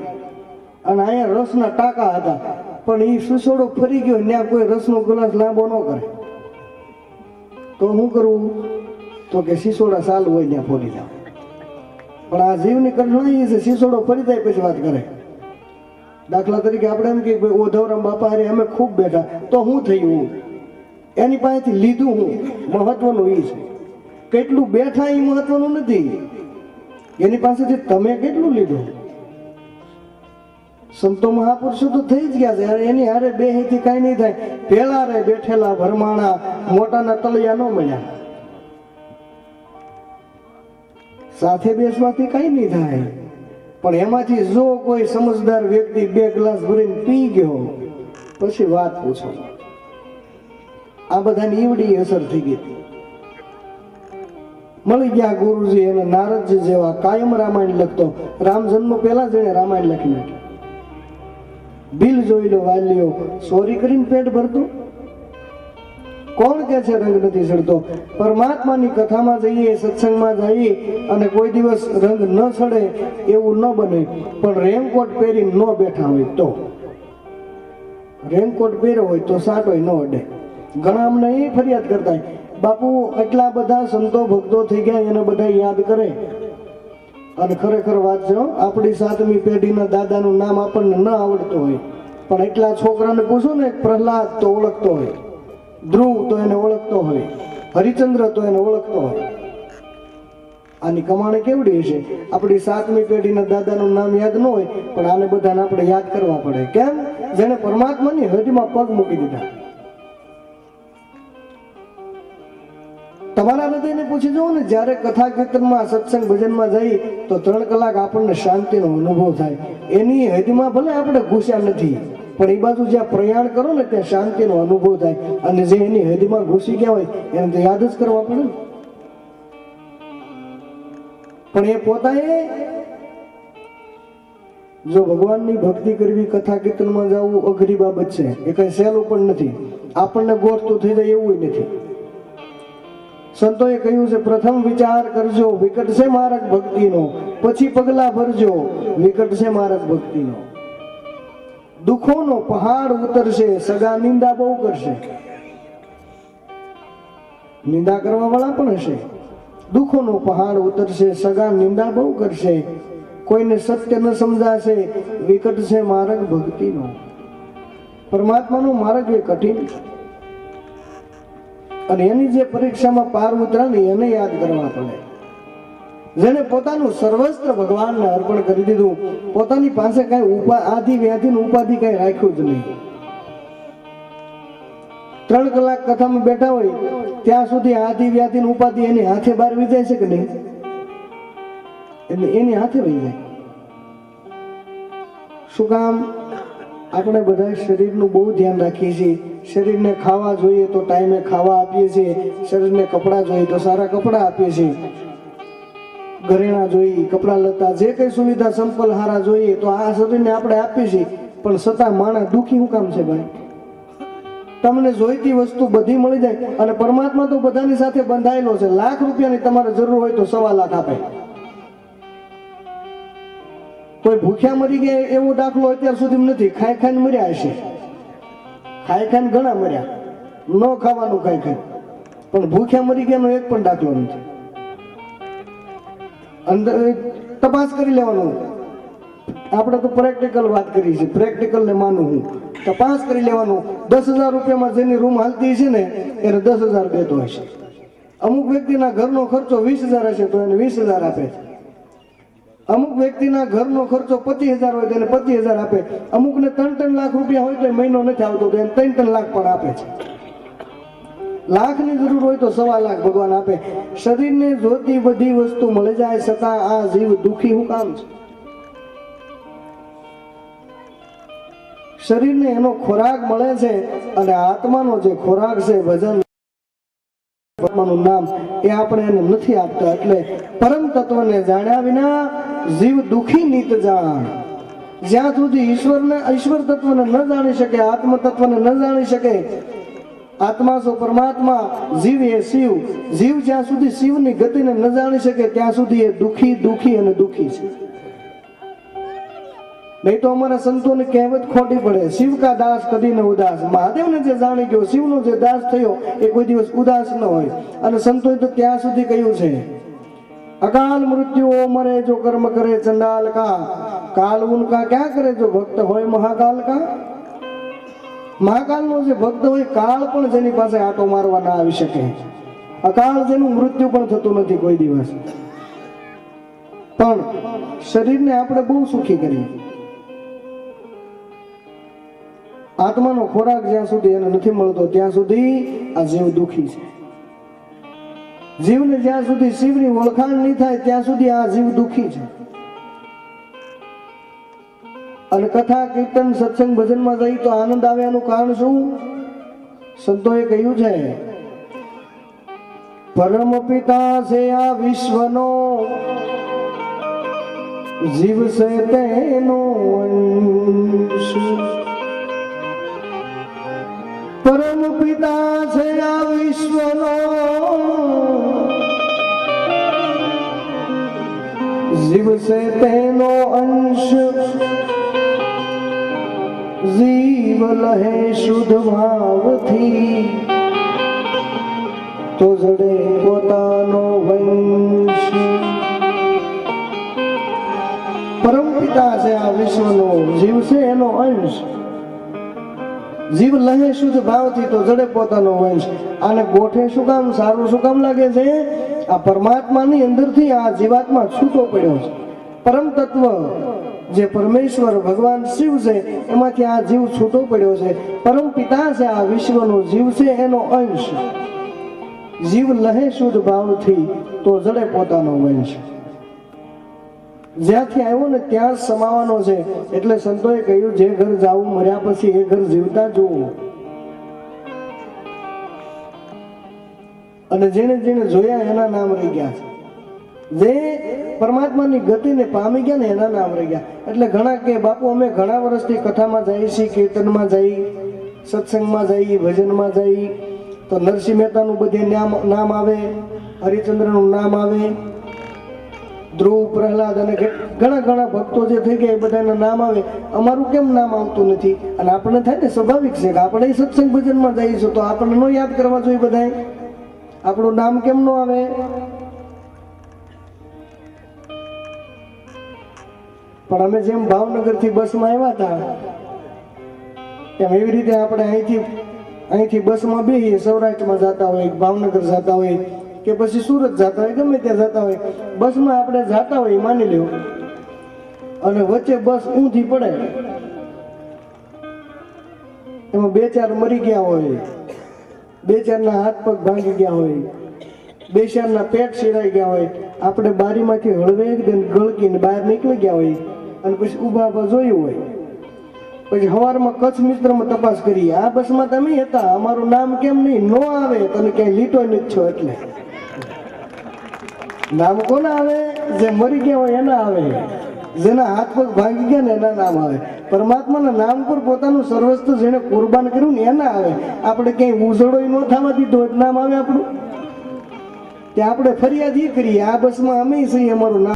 અને અહીંયા રસના ટાંકા હતા પણ એ સિસોડો ફરી ગયો ત્યાં કોઈ રસનો ગ્લાસ લાંબો ન કરે તો શું કરવું તો કે સિસોડા ચાલુ હોય ત્યાં ફોડી જાવ પણ આ જીવની કઠણાઈ છે સિસોડો ફરી જાય પછી વાત કરે દાખલા તરીકે આપણે એમ કે ઓધવરામ બાપા હારે અમે ખૂબ બેઠા તો શું થયું એની પાસેથી લીધું હું મહત્વનું એ છે કેટલું બેઠા એ મહત્વનું નથી એની પાસેથી તમે કેટલું લીધું સંતો મહાપુરુષો તો થઈ જ ગયા છે એની હારે બે હેથી કઈ નહીં થાય પેલા રે બેઠેલા ભરમાણા મોટાના તળિયા ન મળ્યા સાથે બેસવાથી કઈ નહીં થાય પણ એમાંથી જો કોઈ સમજદાર વ્યક્તિ 2 ગ્લાસ ભરીને પી ગયો પછી વાત પૂછો આ બધાની ઈવડી અસર થઈ ગઈ મળી ગયા ગુરુજી અને નારદજી જેવા કાયમ રામાયણ લખતો રામ જન્મ પહેલા જ એને રામાયણ લખી નાખ્યું બિલ જોઈ લો વાલીઓ સોરી કરીને પેટ ભરતું કોણ કે છે રંગ નથી ચડતો પરમાત્માની કથામાં જઈએ સત્સંગમાં જઈએ અને કોઈ દિવસ રંગ ન ચડે એવું ન બને પણ રેનકોટ પહેરીને ન બેઠા હોય તો રેનકોટ પહેર્યો હોય તો સાટોય ન અડે ઘણા અમને એ ફરિયાદ કરતા બાપુ એટલા બધા સંતો ભક્તો થઈ ગયા એને બધા યાદ કરે અને ખરેખર વાત છે આપણી 7મી પેઢીના દાદાનું નામ આપણને ન આવડતું હોય પણ એટલા છોકરાને પૂછો ને પ્રહલાદ તો ઓળખતો હોય ધ્રુવ તો એને ઓળખતો હોય હરિચંદ્ર તો એને ઓળખતો હોય આની કમાણી કેવડી હશે આપણી 7મી પેઢીના દાદાનું નામ યાદ ન હોય પણ આને બધાને આપણે યાદ કરવા પડે કેમ જેને પરમાત્માની હદમાં પગ મૂકી દીધા તમારા હૃદયને પૂછી જુઓ ને જ્યારે કથા કીર્તનમાં સત્સંગ ભજનમાં જઈ તો 3 કલાક આપણને શાંતિનો અનુભવ થાય એની હદમાં ભલે આપણે ઘૂસ્યા નથી પણ એ બાજુ જ્યાં પ્રયાણ કરો ને ત્યાં શાંતિનો અનુભવ થાય અને જે એની હદમાં ઘૂસી ગયા હોય એને તો યાદ જ કરવા પડે ને પણ એ પોતાએ જો ભગવાનની ભક્તિ કરવી કથા કીર્તનમાં જવું અઘરી બાબત છે એ કઈ સહેલું પણ નથી આપણને ગોઠતું થઈ જાય એવું નથી સંતોએ કહ્યું છે પ્રથમ વિચાર કરજો વિકટ છે માર્ગ ભક્તિનો પછી પગલા ભરજો વિકટ છે માર્ગ ભક્તિનો દુઃખોનો પહાડ ઉતરશે સગા નિંદા બહુ કરશે નિંદા કરવા વાળા પણ હશે દુઃખોનો પહાડ ઉતરશે સગા નિંદા બહુ કરશે કોઈને સત્ય ન સમજાશે વિકટ છે માર્ગ ભક્તિનો પરમાત્માનો માર્ગ એ કઠિન છે અને એની જે પરીક્ષામાં પાર ઉતરાની એને યાદ કરવા પડે જેને પોતાનું સર્વસ્ત્ર ભગવાનને અર્પણ કરી દીધું પોતાની પાસે કઈ આદિ વ્યાધિ ઉપાધિ કઈ રાખ્યું જ નહીં 3 કલાક કથામાં બેઠા હોય ત્યાં સુધી આદિ વ્યાધિ ઉપાધિ એની હાથે બહાર વી જાય છે કે નહીં? એટલે એની હાથે વહી જાય. શું કામ? આપણે બધા શરીરનું બહુ ધ્યાન રાખીએ છીએ. શરીરને ખાવા જોઈએ તો ટાઈમે ખાવા આપીએ છીએ, શરીરને કપડાં જોઈએ તો સારા કપડાં આપીએ છીએ, ઘરેણા જોઈએ, કપડાં લતા જે કઈ સુવિધા સંપલ હારા જોઈએ તો આ શરીરને આપણે આપીએ છીએ. પણ છતાં માણસ દુઃખી શું કામ છે ભાઈ? તમને જોઈતી વસ્તુ બધી મળી જાય અને પરમાત્મા તો બધાની સાથે બંધાયેલો છે. લાખ રૂપિયાની તમારે જરૂર હોય તો 1.25 લાખ આપે. કોઈ ભૂખ્યા મરી ગયા એવો દાખલો અત્યાર સુધી નથી. ખાઈ ખાઈને મર્યા હશે, ખાઈ ખાઈને ઘણા મર્યા, ન ખાવાનું ખાઈ ખાઈ, પણ ભૂખ્યા મરી ગયાનો એક પણ દાખલો નથી. અંદર તપાસ કરી લેવાનું. આપણે તો પ્રેક્ટિકલ વાત કરી છે, પ્રેક્ટિકલ ને માનું હું. તપાસ કરી લેવાનું. 10,000 રૂપિયામાં જેની રૂમ હાલતી છે ને એને 10,000 દેતો હશે. અમુક વ્યક્તિના ઘરનો ખર્ચો 20,000 હશે તો એને 20,000 આપે છે. અમુક વ્યક્તિના ઘરનો ખર્ચો 25,000 હોય તો એને 25,000 આપે. અમુકને 3-3 લાખ રૂપિયા હોય તો મહિનો નથી આવતો તો એને 3-3 લાખ પણ આપે છે. લાખની જરૂર હોય તો 1.25 લાખ ભગવાન આપે. શરીરને જોતી બધી વસ્તુ મળી જાય છતાં આ જીવ દુઃખી હું કામ છે? શરીરને એનો ખોરાક મળે છે અને આત્માનો જે ખોરાક છે ભજન આત્માનું નામ એ આપણે એને નથી આપતા. એટલે પરમ તત્વને જાણ્યા વિના જીવ દુઃખી નીત જાણ. જ્યાં સુધી ઈશ્વર તત્વને ન જાણી શકે, આત્મ તત્વને ન જાણી શકે, આત્મા સો પરમાત્મા, જીવ એ શિવ, જીવ જ્યાં સુધી શિવની ગતિને ન જાણી શકે ત્યાં સુધી એ દુઃખી દુઃખી અને દુઃખી છે. નહીં તો અમારા સંતોને કહેવત ખોટી પડે, શિવ કા દાસ કદી ન ઉદાસ. મહાદેવને જે જાણી ગયો, શિવનો જે દાસ થયો એ કોઈ દિવસ ઉદાસ ન હોય. અને સંતોએ તો ત્યાં સુધી કહ્યું છે, અકાલ મૃત્યુઓ મરે જો કર્મ કરે ચંડાલ કા, કાલ ઉનકા ક્યાં કરે જો ભક્ત હોય મહાકાલ કા. મહાકાલનો જે ભક્ત હોય, કાળ પણ જેની પાસે આટો મારવા ના આવી શકે. અકાળ જેનું મૃત્યુ પણ થતું નથી કોઈ દિવસ. પણ શરીરને આપણે બહુ સુખી કરીએ. આત્માનો ખોરાક જ્યાં સુધી એને નથી મળતો ત્યાં સુધી આ જીવ દુઃખી છે. જીવને જ્યાં સુધી શિવની ઓળખાણ નહીં થાય ત્યાં સુધી આ જીવ દુઃખી છે. અને કથા કીર્તન સત્સંગ ભજનમાં જઈ તો આનંદ આવે. એનું કારણ શું? સંતોએ કહ્યું છે, પરમ પિતા છે આ વિશ્વનો, જીવ છે તેનો અંશ. પરમ પિતા છે આ વિશ્વનો, જીવ છે તેનો અંશ. જીવ લહે શુદ્ધ ભાવથી તો જડે પોતાનો વંશ. પરમ પિતા છે આ વિશ્વનો, જીવ છે એનો અંશ. જીવ લહે શુદ્ધ ભાવથી તો જડે પોતાનો વંશ. આને ગોઠે શું કામ, સારું શું કામ લાગે છે? આ પરમાત્માની અંદરથી આ જીવાત્મા છૂટો પડ્યો છે. પરમ તત્વ જે પરમેશ્વર ભગવાન શિવ છે એમાંથી આ જીવ છૂટો પડ્યો છે. પરમ પિતા છે આ વિશ્વનો, જીવ છે એનો અંશ. જીવ લહે શુદ્ધ ભાવથી તો જડે પોતાનો વંશ. જ્યાંથી આવ્યો ને ત્યાં જ સમાવાનો છે. એટલે સંતોએ કહ્યું, જે ઘર જાવું મર્યા પછી એ ઘર જીવતા જોવું. અને જેને જેને જોયા એના નામ રહી ગયા છે. જે પરમાત્માની ગતિને પામી ગયા ને એના નામ રહી ગયા. એટલે ઘણા કે બાપુ અમે ઘણા વર્ષથી કથામાં જઈએ છીએ, કીર્તનમાં જઈએ, સત્સંગમાં જઈએ, ભજનમાં જઈએ તો નરસિંહ મહેતાનું બધે નામ આવે, હરિચંદ્રનું નામ આવે, ધ્રુવ, પ્રહલાદ અને ઘણા ઘણા ભક્તો જે થઈ ગયા એ બધાના નામ આવે. અમારું કેમ નામ આવતું નથી? અને આપણને થાય ને સ્વાભાવિક છે કે આપણે સત્સંગ ભજનમાં જઈશું તો આપણને ન યાદ કરવા જોઈએ બધાએ. આપણું નામ કેમ ન આવે? પણ અમે જેમ ભાવનગરથી બસમાં આવ્યા હતા એમ એવી રીતે આપણે અહીંથી બસમાં બેસીએ, સૌરાષ્ટ્રમાં જતા હોય, ભાવનગર જતા હોય કે પછી સુરત જતા હોય, ગમે ત્યાં જતા હોય, બસમાં આપણે જતા હોય માની લ્યો, અને વચ્ચે બસ ઊંધી પડે, એમાં 2-4 મરી ગયા હોય બે ચારના હાથ પગ ભાંગી ગયા હોય, બે ચારના પેટ શેરાઈ ગયા હોય, આપણે બારીમાંથી હળવેક દઈને ગળકીને બહાર નીકળી ગયા હોય અને પછી ઊભા ઊભા જોયું હોય, પછી સવારમાં કચ્છ મિત્રમાં તપાસ કરી, આ બસમાં તમે હતા, અમારું નામ કેમ નહીં નો આવે, તને ક્યાંય લીટો નથી છો. એટલે નામ કોના આવે? જે મરી ગયા હોય એના આવે, જેના હાથ પગ ભાંગી ગયા ને એના નામ આવે. પરમાત્માના નામ પર પોતાનું સર્વસ્વ જેને કુરબાન કર્યું ને એના આવે. આપણે ક્યાંય ઉજળો ન થવા દીધો એટલે નામ આવે આપણું. ત્યાં આપણે ફરિયાદ એ કરીએ, આ બસમાં અમે છીએ, અમારું નામ.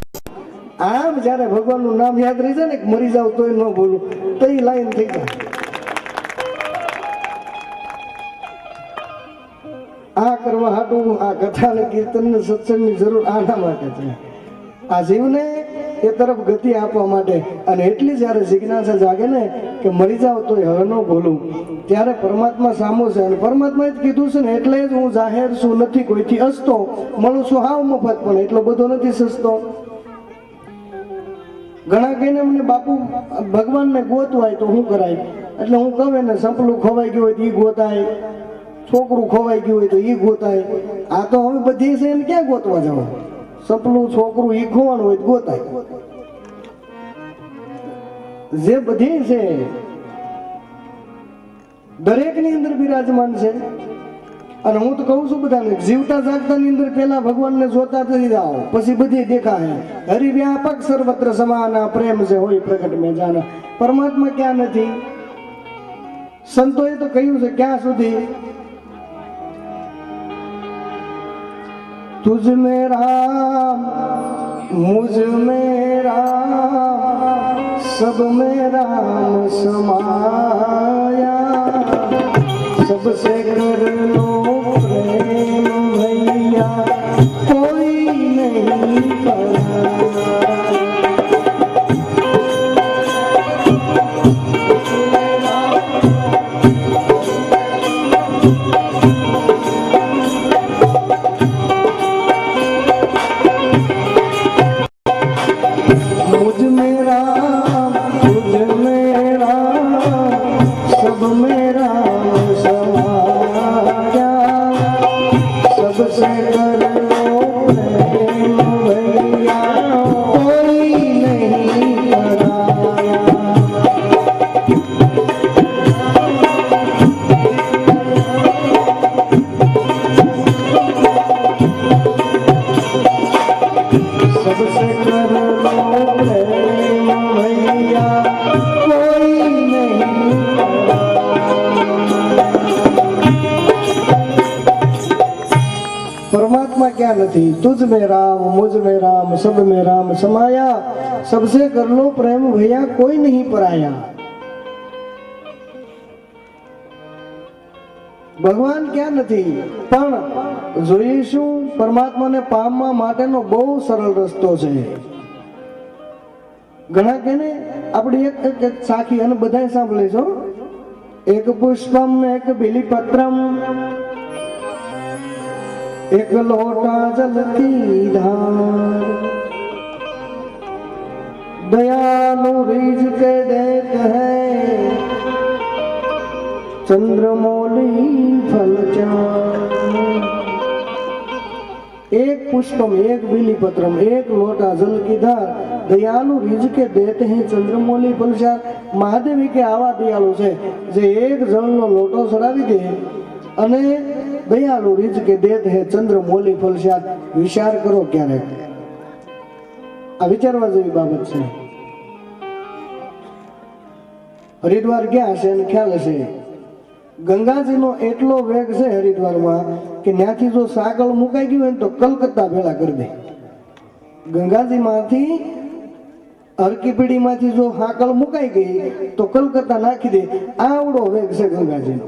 આમ જયારે ભગવાનનું નામ યાદ રહી જાય ને, મરી જાવ તોય ન બોલું, તો એ લાઈન થઈ જાય. આ કરવા હાટું આ કથા ને કીર્તન ને સત્સંગની જરૂર આના માટે છે, આ જીવને એ તરફ ગતિ આપવા માટે. અને એટલી જયારે જિજ્ઞાસા જાગે ને કે મરી જાવ તોય હવે ન ભૂલું, ત્યારે પરમાત્મા સામો છે. અને પરમાત્માએ જ કીધું છે ને, એટલે જ હું જાહેર છું, નથી કોઈથી અસતો, મળું છું હાવ મફત, પણ એટલો બધો નથી સસ્તો. ઘણા કહીને અમને બાપુ ભગવાનને ગોતવાય તો શું કરાય? એટલે હું કહું ને, સંપલું ખોવાઈ ગયું હોય તો ઈ ગોતાય, છોકરું ખોવાઈ ગયું હોય તો ઈ ગોતાય. આ તો હવે બધી છે એને ક્યાં ગોતવા જાવ? સંપલું છોકરું ઈ ખોવાનું હોય તો ગોતાય. જે બધી છે દરેકની અંદર બિરાજમાન છે. અને હું તો કહું છું બધાને, જીવતા જાગતા ની અંદર પેલા ભગવાનને જોતા થઈ જાઓ, પછી બધી દેખાય. હરિવ્યાપક સર્વત્ર સમાના, પ્રેમ છે હોય પ્રગટ મેં જાના. પરમાત્મા ક્યાં નથી? સંતોએ તો કહ્યું છે ક્યાં સુધી? तुझ में राम मुझ में राम सब में राम समाया, सबसे कर लो प्रेम भैया कोई नहीं पराया। परमात्मा क्या नहीं? तुझ में राम मुझ में राम सब में राम समाया, सबसे कर लो प्रेम भैया कोई नहीं पराया। ભગવાન ક્યાં નથી? પણ જોઈશું પરમાત્માને પામવા માટેનો બહુ સરળ રસ્તો છે. ઘણા કે ને આપણે એક સાખી અને બધા સાંભળીશું, એક પુષ્પમ એક બિલીપત્રમ एक लोटा जल की धार, दयालु रिझ के देत है चंद्रमौली फल चार। एक पुष्पम एक बिलीपत्रम एक लोटा जल की धार, दयालु रिझ के देते हैं चंद्रमौली फल चार। મહાદેવી કે આવા દયાળુ છે જે એક જળનો લોટો ચડાવી દે અને દયાલુ રીઝ કે દેત હે ચંદ્રમૌલી ફલસાદ. વિચાર કરો ક્યારેક, આ વિચારવા જેવી બાબત છે. હરિદ્વાર ગયા હશે અને ખ્યાલ હશે, ગંગાજીનો એટલો વેગ છે હરિદ્વારમાં કે ત્યાંથી જો સાગળ મુકાઈ ગયું હોય તો કલકત્તા ભેળા કરી દે. ગંગાજીમાંથી હરકીપીડીમાંથી જો સાગળ મુકાઈ ગઈ તો કલકત્તા નાખી દે. આવડો વેગ છે ગંગાજીનો.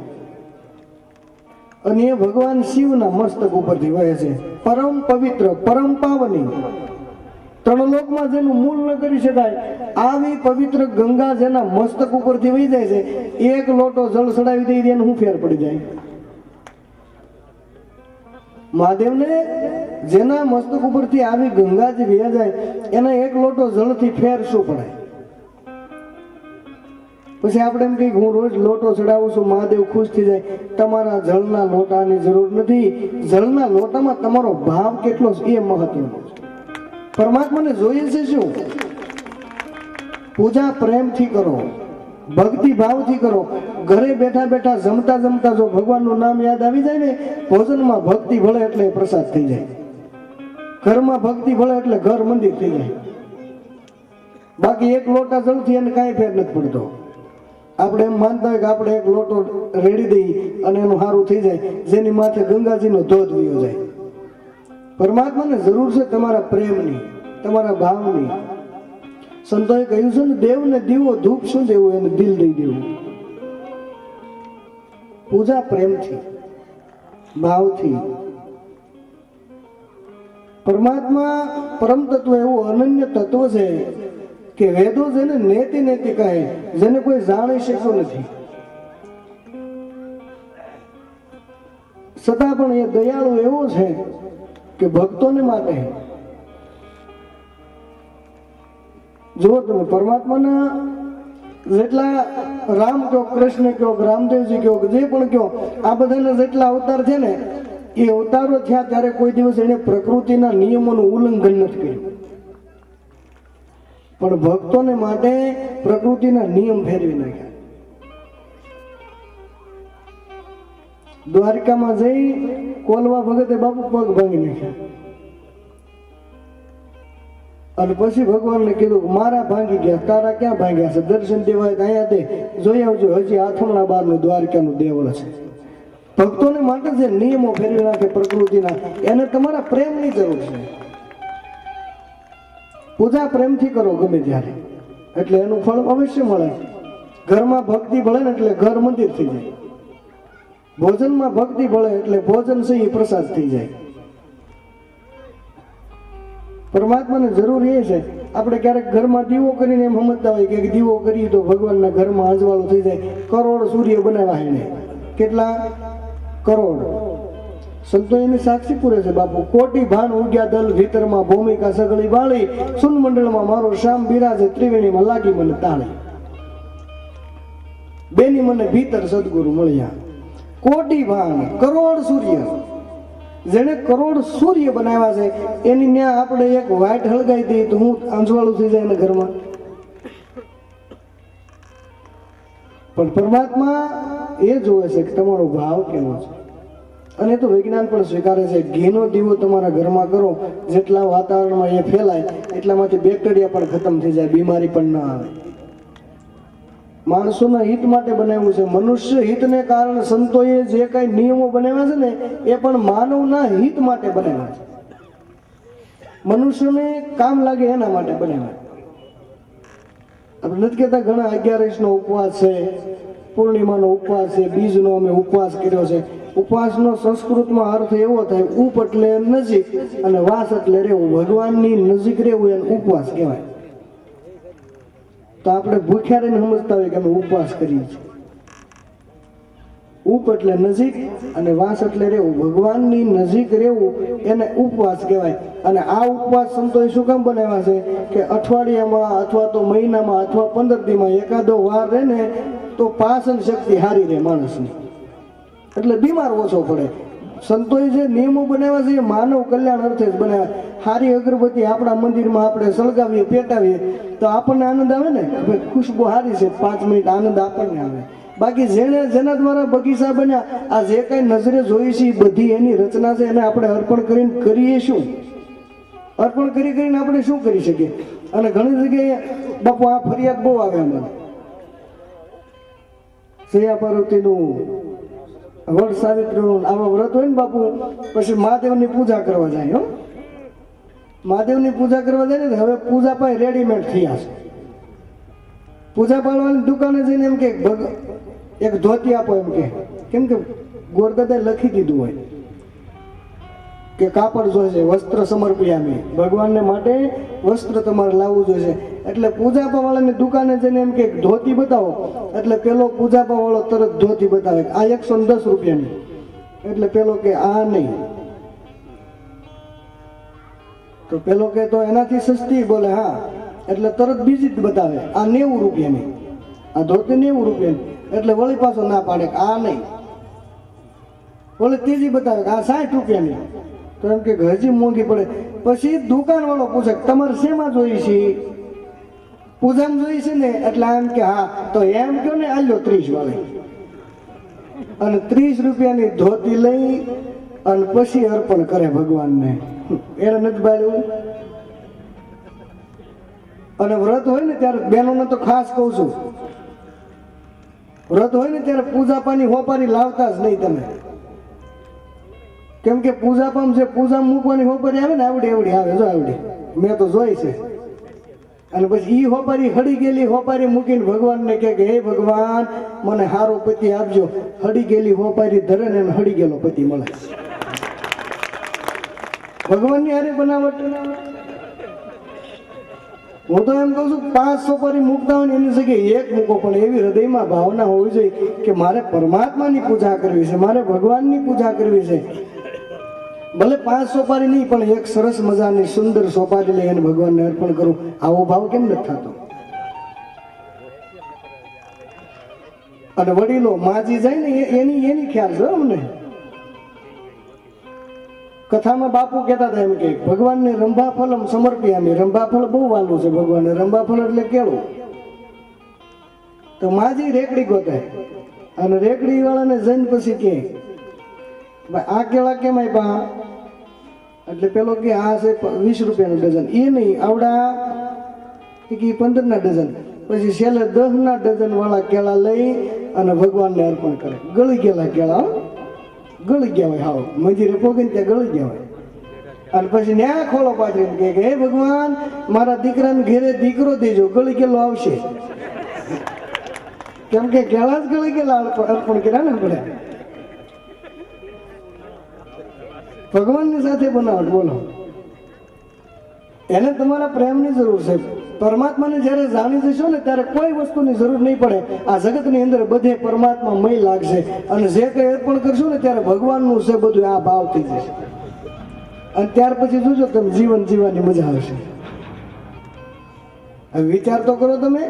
અને એ ભગવાન શિવના મસ્તક ઉપરથી વહે છે. પરમ પવિત્ર પરમ પાવની, ત્રણ લોકમાં જેનું મૂળ ન કરી શકાય આવી પવિત્ર ગંગા જેના મસ્તક ઉપરથી વહી જાય છે, એક લોટો જળ ચડાવી દઈ એને શું ફેર પડી જાય? મહાદેવને જેના મસ્તક ઉપરથી આવી ગંગાજી વહી જાય એના એક લોટો જળથી ફેર શું પડે? પછી આપણે એમ કહીએ હું રોજ લોટો ચડાવું છું, મહાદેવ ખુશ થઈ જાય. તમારા જળના લોટાની જરૂર નથી. જળના લોટામાં તમારો ભાવ કેટલો છે એ મહત્વનો છે. પરમાત્માને જોઈએ છે શું? પૂજા પ્રેમથી કરો, ભક્તિ ભાવથી કરો. ઘરે બેઠા બેઠા જમતા જમતા જો ભગવાનનું નામ યાદ આવી જાય ને, ભોજનમાં ભક્તિ ભળે એટલે પ્રસાદ થઈ જાય. ઘરમાં ભક્તિ ભળે એટલે ઘર મંદિર થઈ જાય. બાકી એક લોટા જળથી એને કાંઈ ફેર નથી પડતો. આપણે એમ માનતા હોય કે આપણે એક લોટો રેડી દઈએ અને એનું સારું થઈ જાય, જેની માથે ગંગાજીનો ધોધ વયો જાય. પરમાત્માને જરૂર છે તમારા પ્રેમની, તમારા ભાવની. સંતોએ કહ્યું છે ને, દેવને દીવો ધૂપ શું દેવું, એને દિલ દઈ દેવું. પૂજા પ્રેમથી, ભાવથી. પરમાત્મા પરમ તત્વ એવું અનન્ય તત્વ છે કે વેદો જેને નેતિ નેતિ કહે, જેને કોઈ જાણી શકતું નથી, છતાં પણ એ દયાળુ એવો છે કે ભક્તોને માટે. જુઓ તમે, પરમાત્માના જેટલા રામ કહો, કૃષ્ણ કહો, રામદેવજી કહો, જે પણ કહો, આ બધાના જેટલા અવતાર છે ને, એ અવતારો થયા ત્યારે કોઈ દિવસ એને પ્રકૃતિના નિયમોનું ઉલ્લંઘન નથી કર્યું. પણ ભક્તોને માટે પ્રકૃતિના નિયમ ફેરવી નાખ્યા. દ્વારકામાં જઈ કોલવા ભગતે બાપુ પગ ભાંગી નાખ્યા અને પછી ભગવાનને કીધું કે મારા ભાંગી ગયા, તારા ક્યાં ભાંગ્યા છે? દર્શન દેવાય તો અહીંયા દે, જોઈ આવજો. હજી આથમણા બારનું દ્વારકાનું દેવળ છે. ભક્તોને માટે જે નિયમો ફેરવી નાખે પ્રકૃતિના, એને તમારા પ્રેમની જરૂર છે. પૂજા પ્રેમથી કરો ગમે ત્યારે, એટલે એનું ફળ અવશ્ય મળે. ઘરમાં ભક્તિ ભળે ને એટલે ઘર મંદિર થઈ જાય. ભોજનમાં ભક્તિ ભળે એટલે ભોજન છે એ પ્રસાદ થઈ જાય. પરમાત્માને જરૂર એ છે, આપણે ક્યારેક ઘરમાં દીવો કરીને એમ સમજતા હોય કે દીવો કરીએ તો ભગવાનના ઘરમાં અજવાળું થઈ જાય. કરોડ સૂર્ય બનાવ્યા એને, કેટલા કરોડ. સંતો એની સાક્ષી પૂરે છે બાપુ. કોટી ભાન ઉગ્યા દલ ભીતરમાં, ભૂમિકા સગળી બાળી, સુન મંડળમાં મારો શ્યામ બિરાજે, ત્રિવેણીમાં લાગી મને તાળી. બેની મને ભીતર સદગુરુ મળ્યા. કોટી ભાન, કરોડ સૂર્ય, જેને કરોડ સૂર્ય બનાવ્યા છે એની ન્યા આપણે એક વાઇટ હળગાઈ દઈએ તો હું અંજવાળું થઈ જાય એના ઘરમાં. પણ પરમાત્મા એ જોવે છે કે તમારો ભાવ કેવો છે. અને તો વિજ્ઞાન પણ સ્વીકારે છે, ઘીનો દીવો તમારા ઘરમાં કરો, જેટલા વાતાવરણમાં એ ફેલાય એટલામાંથી બેક્ટેરિયા પણ ખતમ થઈ જાય, બીમારી પણ ના આવે. માણસોના હિત માટે બનાવ્યું છે. મનુષ્ય હિતને કારણે સંતોએ જે કઈ નિયમો બનાવ્યા છે ને, એ પણ માનવના હિત માટે બનાવ્યા છે. મનુષ્યને કામ લાગે એના માટે બનાવ્યા. આપણે નથી કહેતા ઘણા 11 ઉપવાસ છે, પૂર્ણિમાનો ઉપવાસ છે, બીજનો અમે ઉપવાસ કર્યો છે. ઉપવાસનો સંસ્કૃતમાં અર્થ એવો થાય, ઉપ એટલે નજીક અને વાસ એટલે રહેવું. ભગવાનની નજીક રહેવું એને ઉપવાસ કહેવાય. તો આપણે ભૂખ્યા રહીને સમજતા હોય કે અમે ઉપવાસ કરીએ છીએ. ઉપ એટલે નજીક અને વાસ એટલે રહેવું. ભગવાનની નજીક રહેવું એને ઉપવાસ કહેવાય. અને આ ઉપવાસ સંતોએ શું કામ બનાવ્યા છે કે અઠવાડિયામાં અથવા તો મહિનામાં અથવા 15 દીમાં એકાદો વાર રહે ને તો પાચન શક્તિ સારી રહે માણસની, એટલે બીમાર ઓછો પડે. સંતોએ જે નિયમો બનાવ્યા છે એ માનવ કલ્યાણ અર્થે જ બનાવ્યા. સારી અગરબત્તી આપણા મંદિરમાં આપણે સળગાવીએ, પેટાવીએ તો આપણને આનંદ આવે ને, ખુશ્બુ સારી છે, 5 મિનિટ આનંદ આપણને આવે. બાકી જેના દ્વારા બગીચા બન્યા, આ જે કઈ નજરે જોઈ છે એ બધી એની રચના છે, એને આપણે અર્પણ કરીને કરીએ શું? અર્પણ કરીને આપણે શું કરી શકીએ? અને ઘણી જગ્યાએ બાપુ આ ફરિયાદ બહુ આવે અમને, સૈયા પાર્વતીનું, વડ સાવિત્રીનું આવા વ્રત હોય ને બાપુ, પછી મહાદેવની પૂજા કરવા જાય. મહાદેવની પૂજા કરવા જાય ને, હવે પૂજા પાય રેડીમેડ થયા છે. પૂજા પાડવાની દુકાને જઈને એમ કે એક ધોતી આપો, એમ કે કેમ કે ગોરદાદાએ લખી દીધું હોય કે કાપડ જોઈશે, વસ્ત્ર સમર્પ્યામી, ભગવાનને માટે વસ્ત્ર તમારે લાવવું જોઈએ. એટલે પૂજાપા વાળાની દુકાને જઈને એમ કે ધોતી બતાવો, એટલે પેલો પૂજાપા વાળો તરત ધોતી બતાવે, આ 110 રૂપિયાની. એટલે પેલો કે આ નહીં, તો પેલો કે તો એનાથી સસ્તી, બોલે હા, એટલે તરત બીજી જ બતાવે, આ 90 રૂપિયાની. આ ધોતી 90 રૂપિયાની, એટલે વળી પાછો ના પાડે કે આ નહીં. વળી ત્રીજી બતાવે કે આ 60 રૂપિયાની, તો એમ કે હજી મોંઘી પડે. પછી દુકાન વાળો પૂછે તમારે શેમાં જોઈ છે? પૂજામાં જોઈ છે ને, એટલે એમ કે હા, તો એમ કહો ને આલ્યો 30 વાળી. અને 30 રૂપિયાની ધોતી લઈ અને પછી અર્પણ કરે ભગવાનને. એને નથી બાળ્યું. અને વ્રત હોય ને ત્યારે બહેનોને તો ખાસ કહું છું, વ્રત હોય ને ત્યારે પૂજાપાની હોપારી લાવતા જ નહીં તમે. કેમ કે પૂજાપામ જે પૂજા મૂકવાની હોપારી આવે ને આવડી આવડી આવે, જો આવડી મેં તો જોઈ છે. અને પછી ઈ હોપારી હળી ગયેલી હોપારી મૂકીને ભગવાનને કહે કે હે ભગવાન મને સારો પતિ આપજો. હળી ગયેલી હોપારી ધરે ને એને હળી ગયેલો પતિ મળે. ભગવાનની હારે બનાવટ. હું તો એમ કહું છું 5 સોપારી મૂકતા હોય ને એની જગ્યાએ 1 મૂકો, પણ એવી હૃદયમાં ભાવના હોવી જોઈએ કે મારે પરમાત્માની પૂજા કરવી છે, મારે ભગવાનની પૂજા કરવી છે. ભલે 5 સોપારી નહીં, પણ એક સરસ મજાની સુંદર સોપારી લઈ અને ભગવાનને અર્પણ કરું. આવો ભાવ કેમ નથી થતો? અને વડીલો માજી જાય ને એની ખ્યાલ છે અમને. કથામાં બાપુ કહેતા હતા એમ કે ભગવાનને રંભાફલમ સમર્પ્યામી. રંભાફળ બહુ વાલું છે ભગવાનને. રંભાફળ એટલે કેળું. તો માજી રેકડી ગોતે અને રેકડી વાળાને જઈને પછી કે ભાઈ આ કેળા કેમ આપ્યા? એટલે પેલો કે આ છે 20 રૂપિયાનું ડઝન. એ નહીં, આવડા કે 15 ડઝન. પછી છેલ્લે 10 ડઝન વાળા કેળા લઈ અને ભગવાનને અર્પણ કરે. ગળી ગયેલા કેળા, ગળી ગયા હોય, હાવ મંજીરે પોગીને ત્યાં ગળી ગયા હોય. અને પછી ન્યા ખોળો પાથરીને કે હે ભગવાન મારા દીકરાને ઘેરે દીકરો દેજો, ગળી ગયેલો આવશે. કેમ કે કેળા જ ગળી ગયેલા અર્પણ કર્યા ને આપણે. ભગવાનની સાથે બનાવટ. બોલો, એને તમારા પ્રેમની જરૂર છે. પરમાત્માને જ્યારે જાણી જશો ને ત્યારે કોઈ વસ્તુની જરૂર નહીં પડે. આ જગતની અંદર બધે પરમાત્મા મય લાગશે. અને જે કંઈ અર્પણ કરશો ને ત્યારે ભગવાનનું છે બધું આ ભાવ થઈ જશે. અને ત્યાર પછી જોજો તમે જીવન જીવવાની મજા આવશે. હવે વિચાર તો કરો તમે.